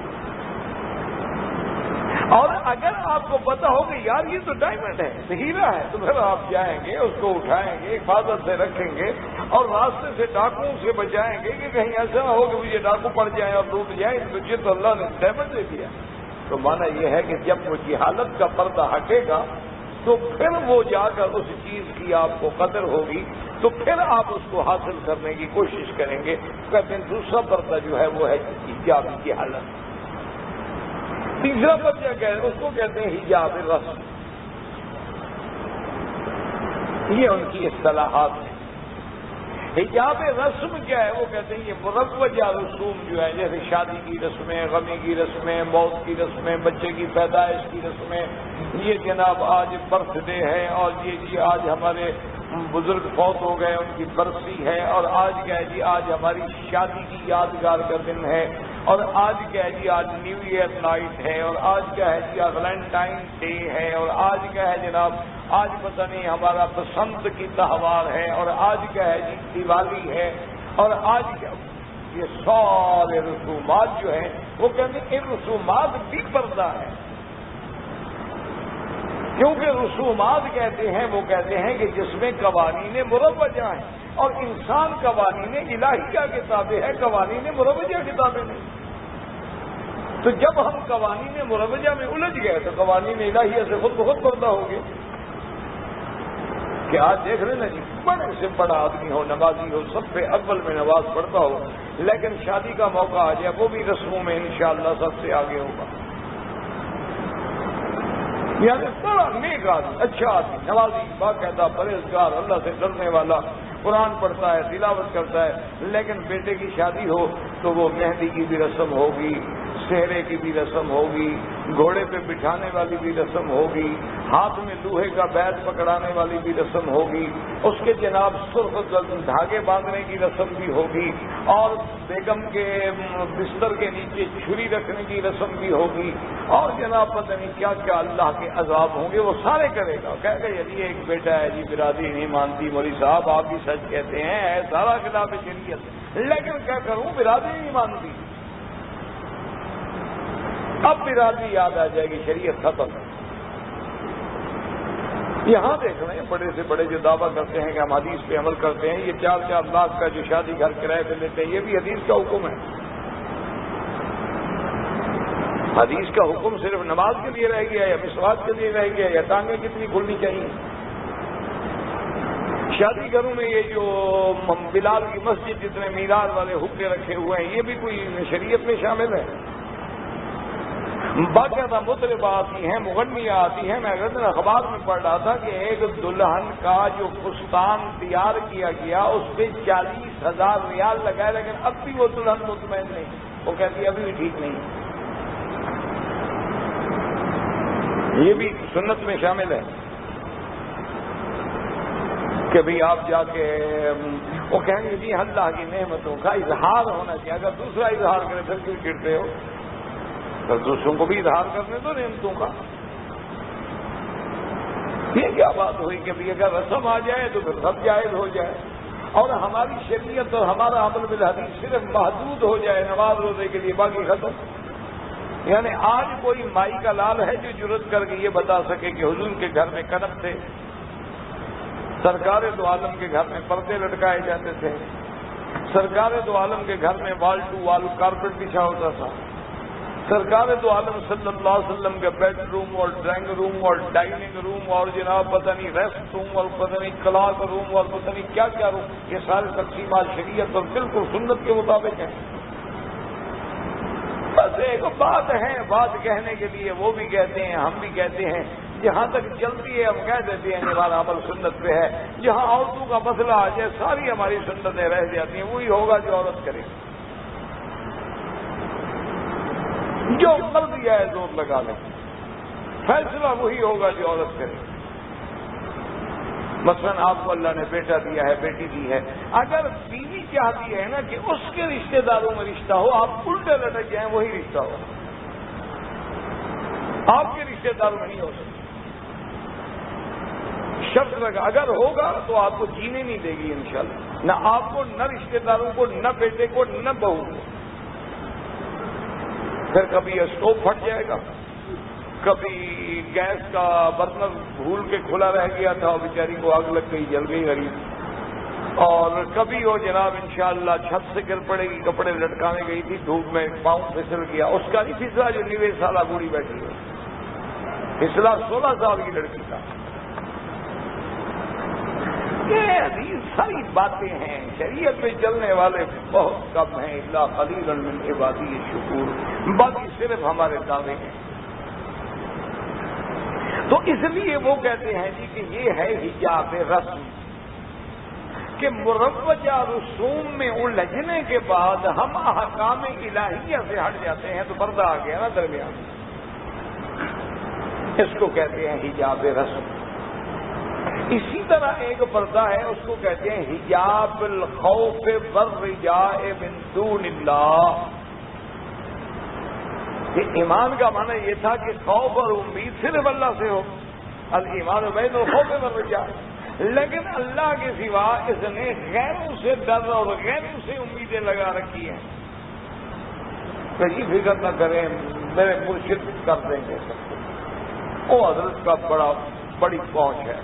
اور اگر آپ کو پتا ہو کہ یار یہ تو ڈائمنڈ ہے، تو ہیرا ہے، تو پھر آپ جائیں گے، اس کو اٹھائیں گے، حفاظت سے رکھیں گے، اور راستے سے ڈاکوؤں سے بچائیں گے کہ کہیں ایسا نہ ہو کہ مجھے ڈاکو پڑ جائیں اور لوٹ جائیں، تجھے تو اللہ نے ڈائمنڈ دے دیا۔ تو مانا یہ ہے کہ جب وہ جہالت کا پردہ ہٹے گا تو پھر وہ جا کر اس چیز کی آپ کو قدر ہوگی، تو پھر آپ اس کو حاصل کرنے کی کوشش کریں گے۔ کہتے ہیں دوسرا پردہ جو ہے وہ ہے حجاب جہالت۔ تیسرا پردہ کیا ہے؟ اس کو کہتے ہیں حجاب رسم۔ یہ ان کی اصطلاحات ہیں۔ حجاب رسم کیا ہے؟ وہ کہتے ہیں یہ مروجہ رسوم جو ہے، جیسے شادی کی رسمیں، غمی کی رسمیں، موت کی رسمیں، بچے کی پیدائش کی رسمیں، یہ جناب آج برتھ ڈے ہے، اور یہ جی آج ہمارے بزرگ فوت ہو گئے ان کی برسی ہے، اور آج کیا ہے جی آج ہماری شادی کی یادگار کا دن ہے، اور آج کیا ہے جی آج نیو ایئر نائٹ ہے، اور آج کیا ہے جی ویلنٹائن ڈے ہے، اور آج کیا ہے جناب آج پتہ نہیں ہمارا بسنت کی تہوار ہے، اور آج کیا ہے جی دیوالی ہے، اور آج کیا، یہ سارے رسومات جو ہیں وہ کہتے ہیں ان رسومات بھی پردہ ہے، کیونکہ رسومات کہتے ہیں وہ کہتے ہیں کہ جس میں قوانین مروجہ ہیں، اور انسان قوانین الہیہ کتابیں ہیں، قوانین مروجہ کتابیں نہیں۔ تو جب ہم قوانین مروجہ میں الجھ گئے تو قوانین الہیہ سے خود بخود پردہ ہو گئے۔ کہ آج دیکھ رہے نا جی، بڑے سے بڑا آدمی ہو، نمازی ہو، سب پہ اول میں نماز پڑھتا ہو، لیکن شادی کا موقع آ جائے وہ بھی رسموں میں انشاءاللہ سب سے آگے ہوگا۔ یعنی بڑا نیک آدمی، اچھا آدمی، نمازی، باقاعدہ پرہیزگار، اللہ سے ڈرنے والا، قرآن پڑھتا ہے، تلاوت کرتا ہے، لیکن بیٹے کی شادی ہو تو وہ مہندی کی بھی رسم ہوگی، سہرے کی بھی رسم ہوگی، گھوڑے پہ بٹھانے والی بھی رسم ہوگی، ہاتھ میں لوہے کا بیت پکڑانے والی بھی رسم ہوگی، اس کے جناب سرخ دھاگے باندھنے کی رسم بھی ہوگی، اور بیگم کے بستر کے نیچے چھری رکھنے کی رسم بھی ہوگی، اور جناب پتہ نہیں کیا کیا اللہ کے عذاب ہوں گے، وہ سارے کرے گا۔ کہہ گا یعنی ایک بیٹا ہے جی برادری نہیں مانتی، مولوی صاحب آپ بھی سچ کہتے ہیں، ہے سارا خلاف شریعت، لیکن کیا کروں برادری نہیں مانتی۔ اب برادری یاد آ جائے گی، شریعت ختم۔ یہاں دیکھ رہے ہیں بڑے سے بڑے جو دعویٰ کرتے ہیں کہ ہم حدیث پہ عمل کرتے ہیں، یہ 4-4 لاکھ کا جو شادی گھر کرائے پہ لیتے ہیں، یہ بھی حدیث کا حکم ہے۔ حدیث کا حکم صرف نماز کے لیے رہ گیا یا مسواک کے لیے رہ گیا یا ٹانگیں کتنی کھلنی چاہیے؟ شادی گھروں میں یہ جو بلال کی مسجد جتنے میلاد والے حکم رکھے ہوئے ہیں، یہ بھی کوئی شریعت میں شامل ہے؟ باقاعدہ مطربہ آتی ہیں، مغنیاں آتی ہیں۔ میں اگر اخبار میں پڑھ رہا تھا کہ ایک دلہن کا جو فستان تیار کیا گیا اس پہ 40,000 ریال لگائے، لیکن اب بھی وہ دلہن مطمئن نہیں، وہ کہتی ہے ابھی بھی ٹھیک نہیں۔ یہ بھی سنت میں شامل ہے۔ کہ بھی آپ جا کے وہ کہیں گے جی اللہ کی نعمتوں کا اظہار ہونا چاہیے. اگر دوسرا اظہار کرے پھر کیوں گرتے ہو؟ پھر دوسروں کو بھی اظہار کرنے دو نعمتوں کا. یہ کیا بات ہوئی کہ بھی اگر رسم آ جائے تو پھر سب جائز ہو جائے اور ہماری شریعت اور ہمارا عمل بالحدیث صرف محدود ہو جائے نماز روزے کے لیے، باقی ختم. یعنی آج کوئی مائی کا لال ہے جو جرت کر کے یہ بتا سکے کہ حضور کے گھر میں کنف تھے، سرکار دو عالم کے گھر میں پردے لٹکائے جاتے تھے، سرکار دو عالم کے گھر میں وال ٹو وال کارپیٹ بچھا ہوتا تھا، سرکار دو عالم صلی اللہ علیہ وسلم کے بیڈ روم اور ڈرائنگ روم اور ڈائننگ روم اور جناب پتہ نہیں ریسٹ روم اور پتہ نہیں کلاس روم اور پتہ نہیں کیا کیا روم، یہ سارے تقسیمات شریعت اور بالکل سنت کے مطابق ہیں. بس ایک بات ہے، بات کہنے کے لیے وہ بھی کہتے ہیں، ہم بھی کہتے ہیں، جہاں تک چلتی ہے ہم کہہ دیتے ہیں ہمارا عمل سنت پہ ہے. جہاں عورتوں کا مسئلہ آ جائے ساری ہماری سنتیں رہ جاتی ہیں. وہی ہوگا جو عورت کرے، جو کر دیا ہے زور لگا لیں، فیصلہ وہی ہوگا جو عورت کرے. مثلا آپ کو اللہ نے بیٹا دیا ہے، بیٹی دی ہے، اگر بیوی چاہتی ہے نا کہ اس کے رشتہ داروں میں رشتہ ہو، آپ الٹے لٹک جائیں وہی رشتہ ہو، آپ کے رشتہ داروں میں نہیں ہو سکتا. شرط لگا اگر ہوگا تو آپ کو جینے نہیں دے گی انشاءاللہ، نہ آپ کو، نہ رشتہ داروں کو، نہ بیٹے کو، نہ بہو کو. پھر کبھی اسٹوو پھٹ جائے گا، کبھی گیس کا برنر بھول کے کھلا رہ گیا تھا اور بیچاری کو آگ لگ گئی، جل گئی غریب، اور کبھی وہ جناب انشاءاللہ چھت سے گر پڑے گی، کپڑے لٹکانے گئی تھی دھوپ میں، پاؤں پھسل گیا. اس کا نہیں پھسلا جو 90 سالہ بوڑھی بیٹھی ہے، پھسلا 16 سال کی لڑکی کا. یہ عزیز ساری باتیں ہیں، شریعت پہ چلنے والے بہت کم ہیں، الا قلیل من عبادی الشکور، باقی صرف ہمارے دعوے ہیں. تو اس لیے وہ کہتے ہیں جی کہ یہ ہے حجاب رسم، کہ مروجہ رسوم میں الجھنے کے بعد ہم احکام الہیہ سے ہٹ جاتے ہیں تو پردہ آ گیا نا درمیان. اس کو کہتے ہیں حجاب رسم. اسی طرح ایک پردہ ہے، اس کو کہتے ہیں حجاب الخوف والرجاء من دون اللہ. یہ ایمان کا معنی یہ تھا کہ خوف اور امید صرف اللہ سے ہو، الایمان بین الخوف والرجاء، لیکن اللہ کے سوا اس نے غیروں سے ڈر اور غیروں سے امیدیں لگا رکھی ہیں. کہیں فکر نہ کریں، میرے مرشد کر دیں گے سب کچھ، وہ حضرت کا بڑی پہنچ ہے،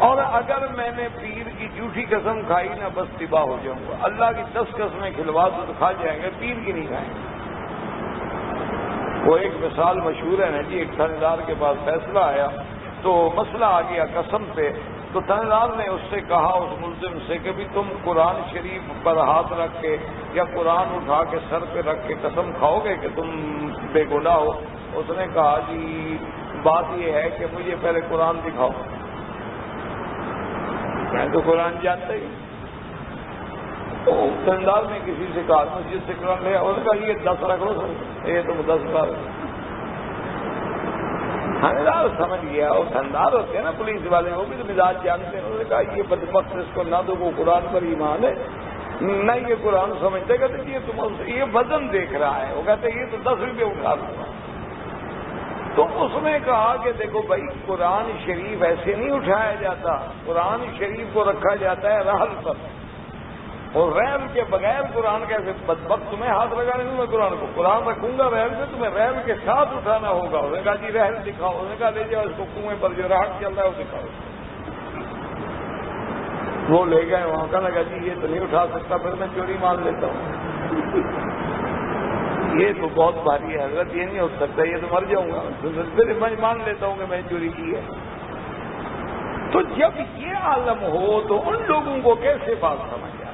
اور اگر میں نے پیر کی جھوٹی قسم کھائی نہ بس تباہ ہو جاؤں گا. اللہ کی 10 قسمیں کھلوا تو کھا جائیں گے، پیر کی نہیں کھائیں گے. وہ ایک مثال مشہور ہے نا جی، ایک تھانے دار کے پاس فیصلہ آیا تو مسئلہ آ گیا قسم پہ، تو تھانے دار نے اس سے کہا، اس ملزم سے، کہ بھی تم قرآن شریف پر ہاتھ رکھ کے یا قرآن اٹھا کے سر پہ رکھ کے قسم کھاؤ گے کہ تم بے گناہ ہو؟ اس نے کہا جی بات یہ ہے کہ مجھے پہلے قرآن دکھاؤ، میں تو قرآن جانتا ہی. تو تھندار نے کسی سے کہا مسجد سے قرآن لیا، اس کا یہ 10 رکھ لو سر، یہ تم 10 بار. تھندار سمجھ گیا، وہ تھندار ہوتے ہیں نا پولیس والے، وہ بھی تو مزاج جانتے ہیں. انہوں نے کہا یہ بدبخت اس کو نہ تو وہ قرآن پر ایمان ہے نہ یہ قرآن سمجھتے. کہتے یہ تم یہ وزن دیکھ رہا ہے، وہ کہتے یہ تو 10 روپے اٹھا دوں گا. تو اس نے کہا کہ دیکھو بھائی قرآن شریف ایسے نہیں اٹھایا جاتا، قرآن شریف کو رکھا جاتا ہے رحل پر، اور ریل کے بغیر قرآن کیسے؟ بدبخت تمہیں ہاتھ لگانے دوں میں قرآن کو، قرآن رکھوں گا ریل سے، تمہیں ریل کے ساتھ اٹھانا ہوگا. اس نے کہا جی ریل دکھاؤ. اس نے کہا لے جاؤ اس کو کنویں پر جو راہٹ چل رہا ہے وہ دکھاؤ. وہ لے گئے وہاں کا، لگا جی یہ تو نہیں اٹھا سکتا، پھر میں چوری مان لیتا ہوں. یہ تو بہت بھاری ہے حضرت، یہ نہیں ہو سکتا، یہ تو مر جاؤں گا. پھر میں مان لیتا ہوں کہ میں چوری کی ہے. تو جب یہ عالم ہو تو ان لوگوں کو کیسے بات سمجھ آئے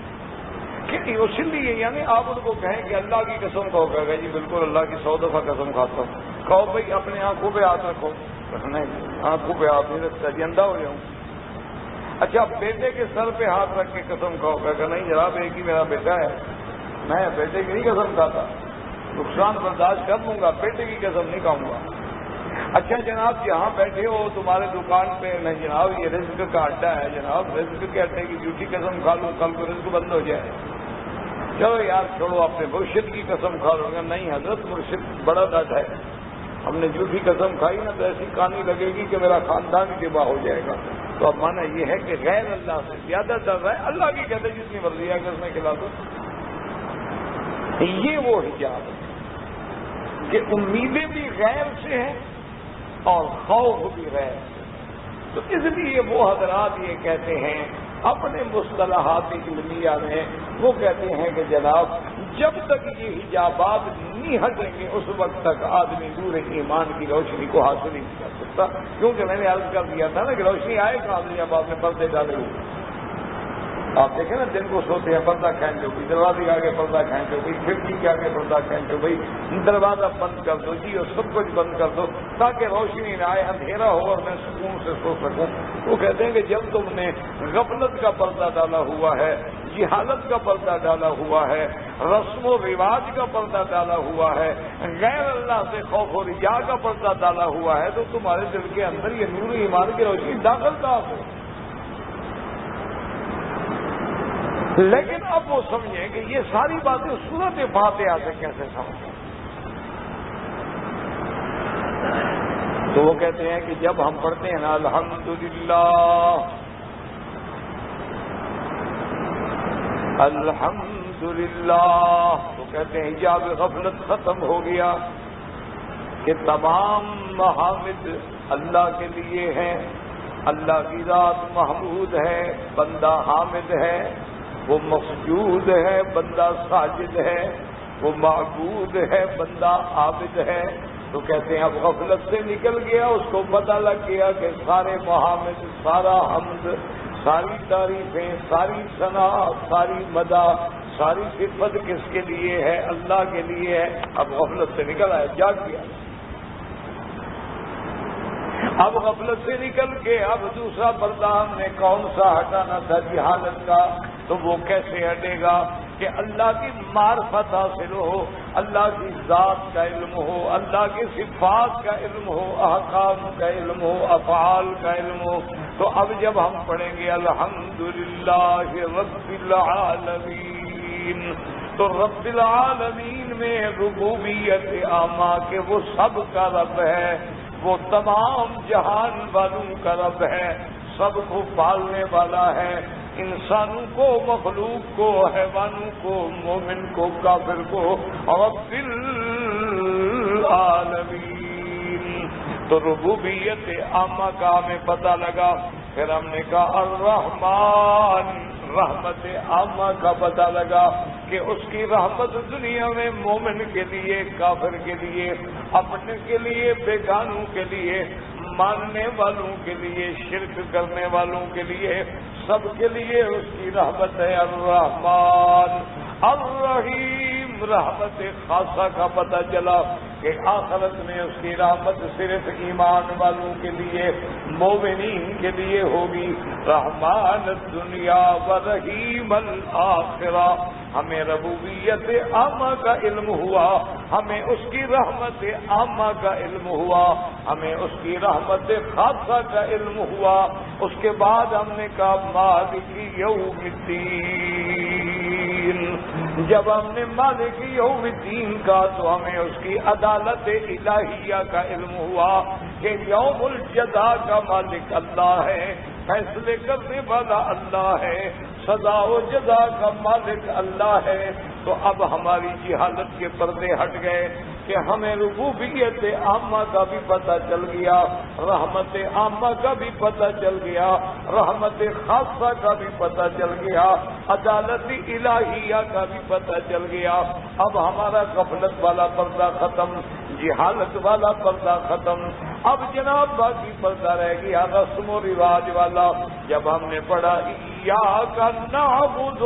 کہ اس لیے یعنی آپ ان کو کہیں کہ اللہ کی قسم کھاؤ، کہے گا جی بالکل اللہ کی 100 دفعہ قسم کھاتا ہوں. کہو بھائی اپنے آنکھوں پہ ہاتھ رکھو، نہیں آنکھوں پہ ہاتھ نہیں رکھتا جی، اندھا ہو جاؤں. اچھا بیٹے کے سر پہ ہاتھ رکھ کے قسم کھاؤ، کہے گا نہیں جناب ایک ہی میرا بیٹا ہے، میں بیٹے کی نہیں قسم کھاتا، نقصان برداشت کر لوں گا، بیٹے کی قسم نہیں کھاؤں گا. اچھا جناب یہاں بیٹھے ہو تمہارے دکان پہ، نہیں جناب یہ رزق کا اڈا ہے جناب، رزق کے اڈے کی جھوٹی قسم کھا لوں کل کو رزق بند ہو جائے، چلو یار چھوڑو اپنے مرشد کی قسم کھا لو گا، نہیں حضرت مرشد بڑا ڈٹ ہے، ہم نے جھوٹی قسم کھائی نا تو ایسی کہانی لگے گی کہ میرا خاندان ہی تباہ ہو جائے گا۔ تو اب مانا یہ ہے کہ غیر اللہ سے زیادہ ڈر رہا ہے، اللہ کی کہتے جتنی مرضی ہے کہ اس میں کھلا دو۔ یہ وہ حجاب ہے کہ امیدیں بھی غیر سے ہیں اور خوف بھی غیر سے، تو اس لیے وہ حضرات یہ کہتے ہیں اپنے مصطلحات علمیہ میں، وہ کہتے ہیں کہ جناب جب تک یہ حجابات نہیں ہٹیں گے اس وقت تک آدمی نور ایمان کی روشنی کو حاصل نہیں کر سکتا، کیونکہ میں نے عرض کر دیا تھا نا کہ روشنی آئے کہاں سے جب آپ نے پردے ڈالے ہوئے۔ آپ دیکھیں نا دن کو سوتے ہیں پردہ کھینچو بھائی، دروازے کے آگے پردہ کھینچو بھائی، کھڑکی کے آگے پردہ کھینچو بھائی، دروازہ بند کر دو جی اور سب کچھ بند کر دو تاکہ روشنی نہ آئے، اندھیرا ہو اور میں سکون سے سو سکوں۔ وہ کہتے ہیں کہ جب تم نے غفلت کا پردہ ڈالا ہوا ہے، جہالت کا پردہ ڈالا ہوا ہے، رسم و رواج کا پردہ ڈالا ہوا ہے، غیر اللہ سے خوف و رجا کا پردہ ڈالا ہوا ہے، تو تمہارے دل کے اندر یہ نور ایمان کی روشنی داخل کہاں ہو؟ لیکن اب وہ سمجھیں کہ یہ ساری باتیں سورت فاتحہ سے کیسے سمجھیں؟ تو وہ کہتے ہیں کہ جب ہم پڑھتے ہیں نا الحمدللہ الحمدللہ، تو کہتے ہیں حجاب غفلت ختم ہو گیا کہ تمام محامد اللہ کے لیے ہیں، اللہ کی ذات محمود ہے، بندہ حامد ہے، وہ مسجود ہے، بندہ ساجد ہے، وہ معبود ہے، بندہ عابد ہے۔ تو کہتے ہیں اب غفلت سے نکل گیا، اس کو پتہ لگ گیا کہ سارے محامد، سارا حمد، ساری تعریفیں، ساری ثنا، ساری مدح، ساری صفت کس کے لیے ہے؟ اللہ کے لیے ہے۔ اب غفلت سے نکل آیا، جاگ گیا۔ اب غفلت سے نکل کے اب دوسرا پردہ ہم نے کون سا ہٹانا تھا جہالت کا، تو وہ کیسے ہٹے گا کہ اللہ کی معرفت حاصل ہو، اللہ کی ذات کا علم ہو، اللہ کی صفات کا علم ہو، احکام کا علم ہو، افعال کا علم ہو۔ تو اب جب ہم پڑھیں گے الحمدللہ رب العالمین، تو رب العالمین میں ربوبیت عامہ کہ وہ سب کا رب ہے، وہ تمام جہان والوں کا رب ہے، سب کو پالنے والا ہے، انسانوں کو، مخلوق کو، حیوانوں کو، مومن کو، کافر کو، رب العالمین۔ تو ربوبیت عامہ کا ہمیں پتہ لگا، پھر ہم نے کہا الرحمن، رحمت عامہ کا پتہ لگا کہ اس کی رحمت دنیا میں مومن کے لیے، کافر کے لیے، اپنے کے لیے، بیگانوں کے لیے، ماننے والوں کے لیے، شرک کرنے والوں کے لیے، سب کے لیے اس کی رحمت ہے الرحمن۔ الرحیم، رحمت خاصہ کا پتہ چلا کہ آخرت میں اس کی رحمت صرف ایمان والوں کے لیے، مومنین کے لیے ہوگی۔ رحمان الدنیا و رحیم الآخرہ، ہمیں ربوبیت عامہ کا علم ہوا، ہمیں اس کی رحمت عامہ کا علم ہوا، ہمیں اس کی رحمت خاصہ کا علم ہوا۔ اس کے بعد ہم نے کہا مالک یوم الدین، جب ہم نے مالک یوم الدین کا تو ہمیں اس کی عدالت الہیہ کا علم ہوا کہ یوم الجزا کا مالک اللہ ہے، فیصلے کرنے والا اللہ ہے، سزا و جزا کا مالک اللہ ہے۔ تو اب ہماری جہالت کے پردے ہٹ گئے کہ ہمیں ربوبیت عامہ کا بھی پتہ چل گیا، رحمت عامہ کا بھی پتہ چل گیا، رحمت خاصہ کا بھی پتہ چل گیا، عدالت الہیہ کا بھی پتہ چل گیا۔ اب ہمارا غفلت والا پردہ ختم، جہالت والا پردہ ختم۔ اب جناب باقی پردہ رہ گیا رسم و رواج والا۔ جب ہم نے پڑھا ایاک نعبد،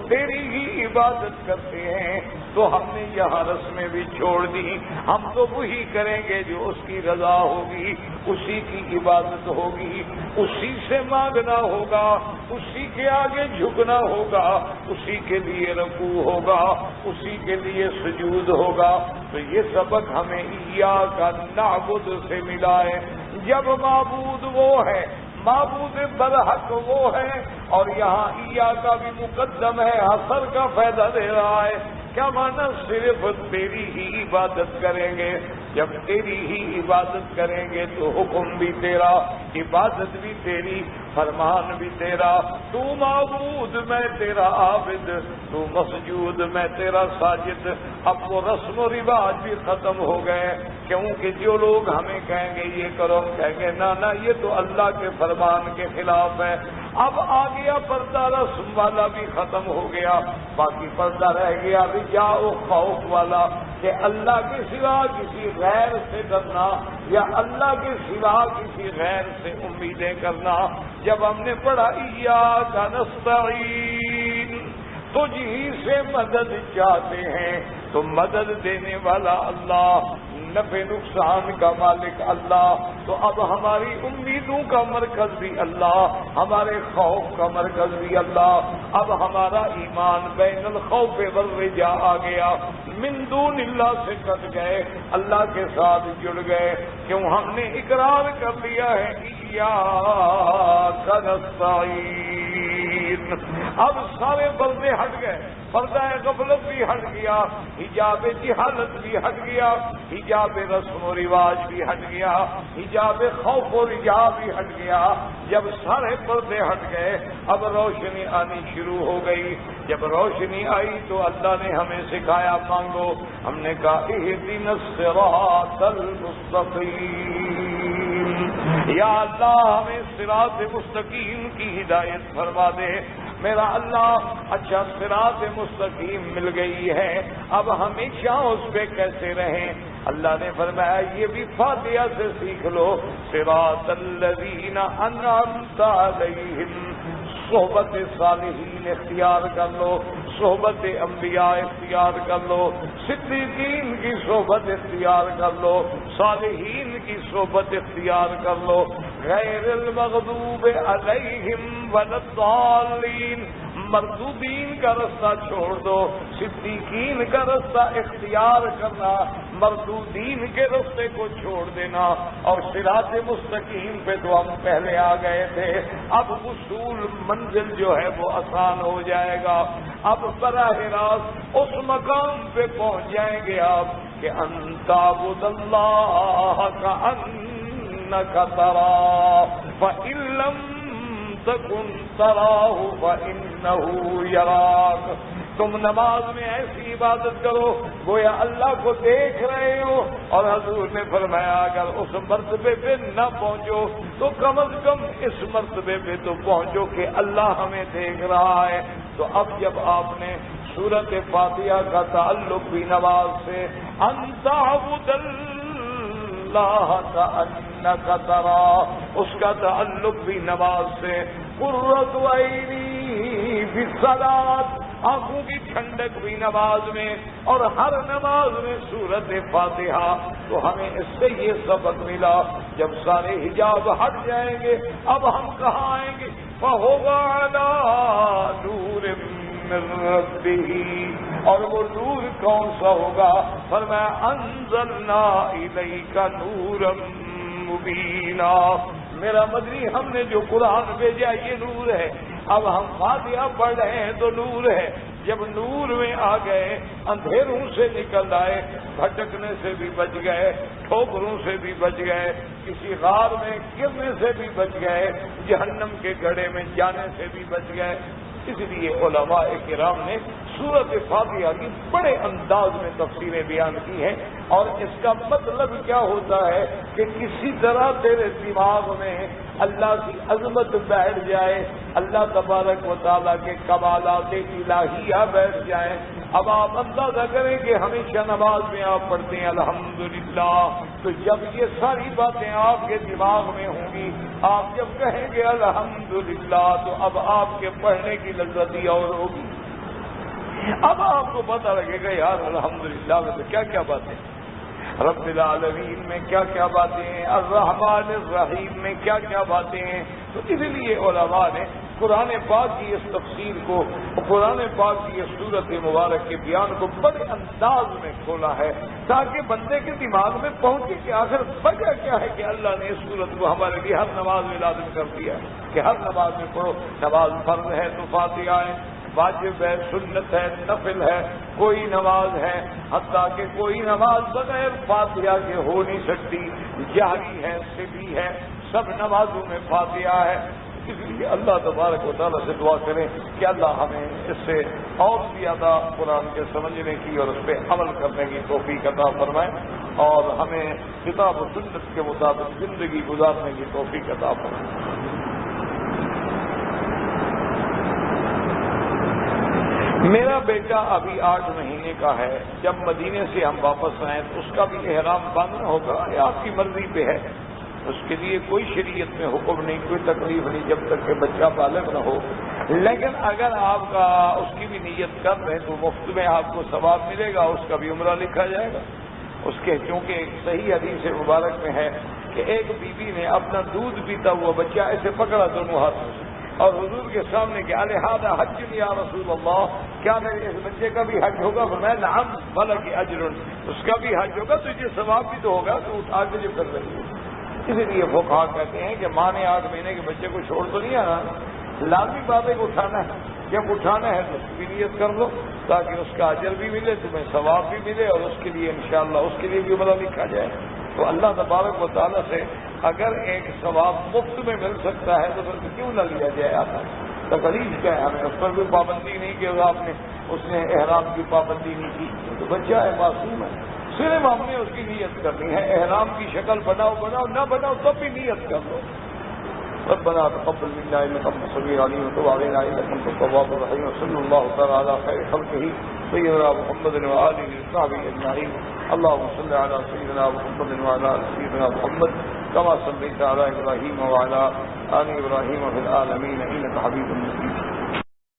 تیری ہی عبادت کرتے ہیں، تو ہم نے یہاں رسمیں بھی چھوڑ دی. ہم تو وہی کریں گے جو اس کی رضا ہوگی, اسی کی عبادت ہوگی, اسی سے مانگنا ہوگا, اسی کے آگے جھکنا ہوگا, اسی کے لیے رکوع ہوگا, اسی کے لیے سجود ہوگا. تو یہ سبق ہمیں ایاک نعبد سے ملا ہے. جب معبود وہ ہے, معبود برحق وہ ہے, اور یہاں ایاک بھی مقدم ہے, حصر کا فائدہ دے رہا ہے. کیا مانا؟ صرف تیری ہی عبادت کریں گے. جب تیری ہی عبادت کریں گے تو حکم بھی تیرا, عبادت بھی تیری, فرمان بھی تیرا. تو معبود, میں تیرا عابد, تو مسجود, میں تیرا ساجد. اب وہ رسم و رواج بھی ختم ہو گئے, کیونکہ جو لوگ ہمیں کہیں گے یہ کرو, ہم کہیں گے نہ یہ تو اللہ کے فرمان کے خلاف ہے. اب آ گیا پردہ رسم والا بھی ختم ہو گیا, باقی پردہ رہ گیا رجاء و خوف والا, کہ اللہ کے سوا کسی غیر سے ڈرنا یا اللہ کے سوا کسی غیر سے امیدیں کرنا. جب ہم نے پڑھا ایاک نستعین, تجھ ہی سے مدد چاہتے ہیں, تو مدد دینے والا اللہ, نفع نقصان کا مالک اللہ. تو اب ہماری امیدوں کا مرکز بھی اللہ, ہمارے خوف کا مرکز بھی اللہ. اب ہمارا ایمان بین الخوف والرجاء آ گیا, من دون اللہ سے کٹ گئے, اللہ کے ساتھ جڑ گئے. کیوں؟ ہم نے اقرار کر لیا ہے ایاک نستعین. اب سارے پردے ہٹ گئے, پردہ غفلت بھی ہٹ گیا, حجاب جہالت بھی ہٹ گیا, حجاب رسم و رواج بھی ہٹ گیا, حجاب خوف و رجاء بھی ہٹ گیا. جب سارے پردے ہٹ گئے, اب روشنی آنی شروع ہو گئی. جب روشنی آئی تو اللہ نے ہمیں سکھایا مانگو. ہم نے کہا اہدنا الصراط المستقیم, یا اللہ ہمیں صراط مستقیم کی ہدایت فرما دے. میرا اللہ, اچھا صراط مستقیم مل گئی ہے, اب ہمیشہ اس پہ کیسے رہیں؟ اللہ نے فرمایا یہ بھی فاتحہ سے سیکھ لو. صراط الذین انعمت علیہم, صحبت صالحین اختیار کر لو, صحبت انبیاء اختیار کر لو, صدیقین کی صحبت اختیار کر لو, صالحین کی صحبت اختیار کر لو. غیر المغضوب علیہم ولا الضالین, مردودین کا رستہ چھوڑ دو, صدیقین کا رستہ اختیار کرنا, مردودین کے رستے کو چھوڑ دینا. اور صراط مستقیم پہ تو ہم پہلے آ گئے تھے, اب وصول منزل جو ہے وہ آسان ہو جائے گا. اب براہ راست اس مقام پہ پہنچ جائیں گے آپ کہ ان تعبد اللہ کأنک تراہ فإن لم تکن تراہ فإنہ یراک. تم نماز میں ایسی عبادت کرو گویا اللہ کو دیکھ رہے ہو. اور حضور نے فرمایا اگر اس مرتبے پہ نہ پہنچو تو کم از کم اس مرتبے پہ تو پہنچو کہ اللہ ہمیں دیکھ رہا ہے. تو اب جب آپ نے سورۃ فاتحہ کا تعلق بھی نماز سے, ان تعبد اللہ کأنک تراہ, اس کا تعلق بھی نماز سے, قرۃ عینی فی الصلاۃ, آنکھوں کی ٹھنڈک بھی نماز میں, اور ہر نماز میں سورۃ فاتحہ. تو ہمیں اس سے یہ سبق ملا, جب سارے حجاب ہٹ جائیں گے اب ہم کہاں آئیں گے؟ فَهُوَ عَلَىٰ نُورٍ مِّن رَّبِّهِ, اور وہ نور کون سا ہوگا؟ فرمایا انزلنا الیک نورا مبینا. میرا مدنی, ہم نے جو قرآن بھیجا یہ نور ہے. اب ہم فاتحہ پڑھ رہے ہیں تو نور ہے. جب نور میں آ گئے اندھیروں سے نکل آئے, بھٹکنے سے بھی بچ گئے, ٹھوکروں سے بھی بچ گئے, کسی غار میں گرنے سے بھی بچ گئے, جہنم کے گڑھے میں جانے سے بھی بچ گئے. اس لیے علماء کرام نے سورۃ فاتحہ کی بڑے انداز میں تفسیریں بیان کی ہیں. اور اس کا مطلب کیا ہوتا ہے کہ کسی طرح تیرے دماغ میں اللہ کی عظمت بیٹھ جائے, اللہ تبارک و تعالیٰ کے کمالات الہیہ بیٹھ جائیں. اب آپ اندازہ کریں کہ ہمیشہ نماز میں آپ پڑھتے ہیں الحمدللہ, تو جب یہ ساری باتیں آپ کے دماغ میں ہوں گی, آپ جب کہیں گے الحمدللہ, تو اب آپ کے پڑھنے کی لذت ہی اور ہوگی. اب آپ کو پتہ لگے گا یار الحمدللہ میں تو کیا کیا باتیں، رب العالمین میں کیا کیا باتیں ہیں، الرحمن الرحیم میں کیا کیا باتیں ہیں. تو اس لیے علماء نے قرآن پاک کی اس تفسیر کو، قرآن پاک کی اس صورت مبارک کے بیان کو بڑے انداز میں کھولا ہے تاکہ بندے کے دماغ میں پہنچے کہ آخر وجہ کیا ہے کہ اللہ نے اس صورت کو ہمارے لیے ہر نماز میں لازم کر دیا ہے کہ ہر نماز میں پڑھو. نماز فرض ہے تو فاتحہ ہے، واجب ہے، سنت ہے، نفل ہے، کوئی نماز ہے حتیٰ کہ کوئی نماز بغیر فاتحہ کے ہو نہیں سکتی، جہری ہے، سری ہے، سب نمازوں میں فاتحہ ہے. اس لیے اللہ تبارک و تعالیٰ سے دعا کریں کہ اللہ ہمیں اس سے اور زیادہ قرآن کے سمجھنے کی اور اس پہ عمل کرنے کی توفیق عطا فرمائے اور ہمیں کتاب و سنت کے مطابق زندگی گزارنے کی توفیق عطا فرمائے. میرا بیٹا ابھی 8 مہینے کا ہے. جب مدینے سے ہم واپس آئیں تو اس کا بھی احرام باندھنا ہوگا یا آپ کی مرضی پہ ہے؟ اس کے لیے کوئی شریعت میں حکم نہیں، کوئی تکلیف نہیں جب تک کہ بچہ بالغ نہ ہو. لیکن اگر آپ کا اس کی بھی نیت کر رہے تو مفت میں آپ کو ثواب ملے گا، اس کا بھی عمرہ لکھا جائے گا. اس کے چونکہ ایک صحیح حدیث مبارک میں ہے کہ ایک بیوی نے اپنا دودھ پیتا ہوا بچہ ایسے پکڑا دونوں ہاتھوں سے اور حضور کے سامنے کہ الہذا حج یا رسول اللہ، کیا میرے اس بچے کا بھی حج ہوگا؟ فرمایا نعم ولک اجر، اس کا بھی حج ہوگا، تو یہ ثواب بھی تو ہوگا تو اٹھا کے جو کر رہی ہے. اسی لیے فقہا کہتے ہیں کہ ماں نے 8 مہینے کے بچے کو چھوڑ تو نہیں آنا، لازمی بات ہے کہ اٹھانا ہے. جب اٹھانا ہے تو اس کی نیت کر لو تاکہ اس کا اجر بھی ملے، تمہیں ثواب بھی ملے اور اس کے لیے انشاءاللہ اس کے لیے بھی عمرہ لکھا جائے. تو اللہ تبارک و تعالیٰ سے اگر ایک ثواب مفت میں مل سکتا ہے تو پھر کیوں نہ لیا جائے؟ آتا تکلیف کیا ہے ہمیں؟ اس پر کوئی پابندی نہیں کہ آپ نے اس نے احرام کی پابندی نہیں کی، تو بچہ ہے، معصوم ہے. صرف ہم نے اس کی نیت کرنی ہے. احرام کی شکل بناؤ نہ بناؤ تب بھی نیت کر لو. ربنا تقبل منا انك انت السميع العليم وتب علينا انك انت التواب الرحيم وصلى الله تعالى على خير خلقه سيدنا محمد وآله وصحبه اجمعين. اللهم صل على سيدنا محمد وعلى ال سيدنا محمد كما صليت على ابراهيم وعلى ال ابراهيم في العالمين انك حميد مجيد.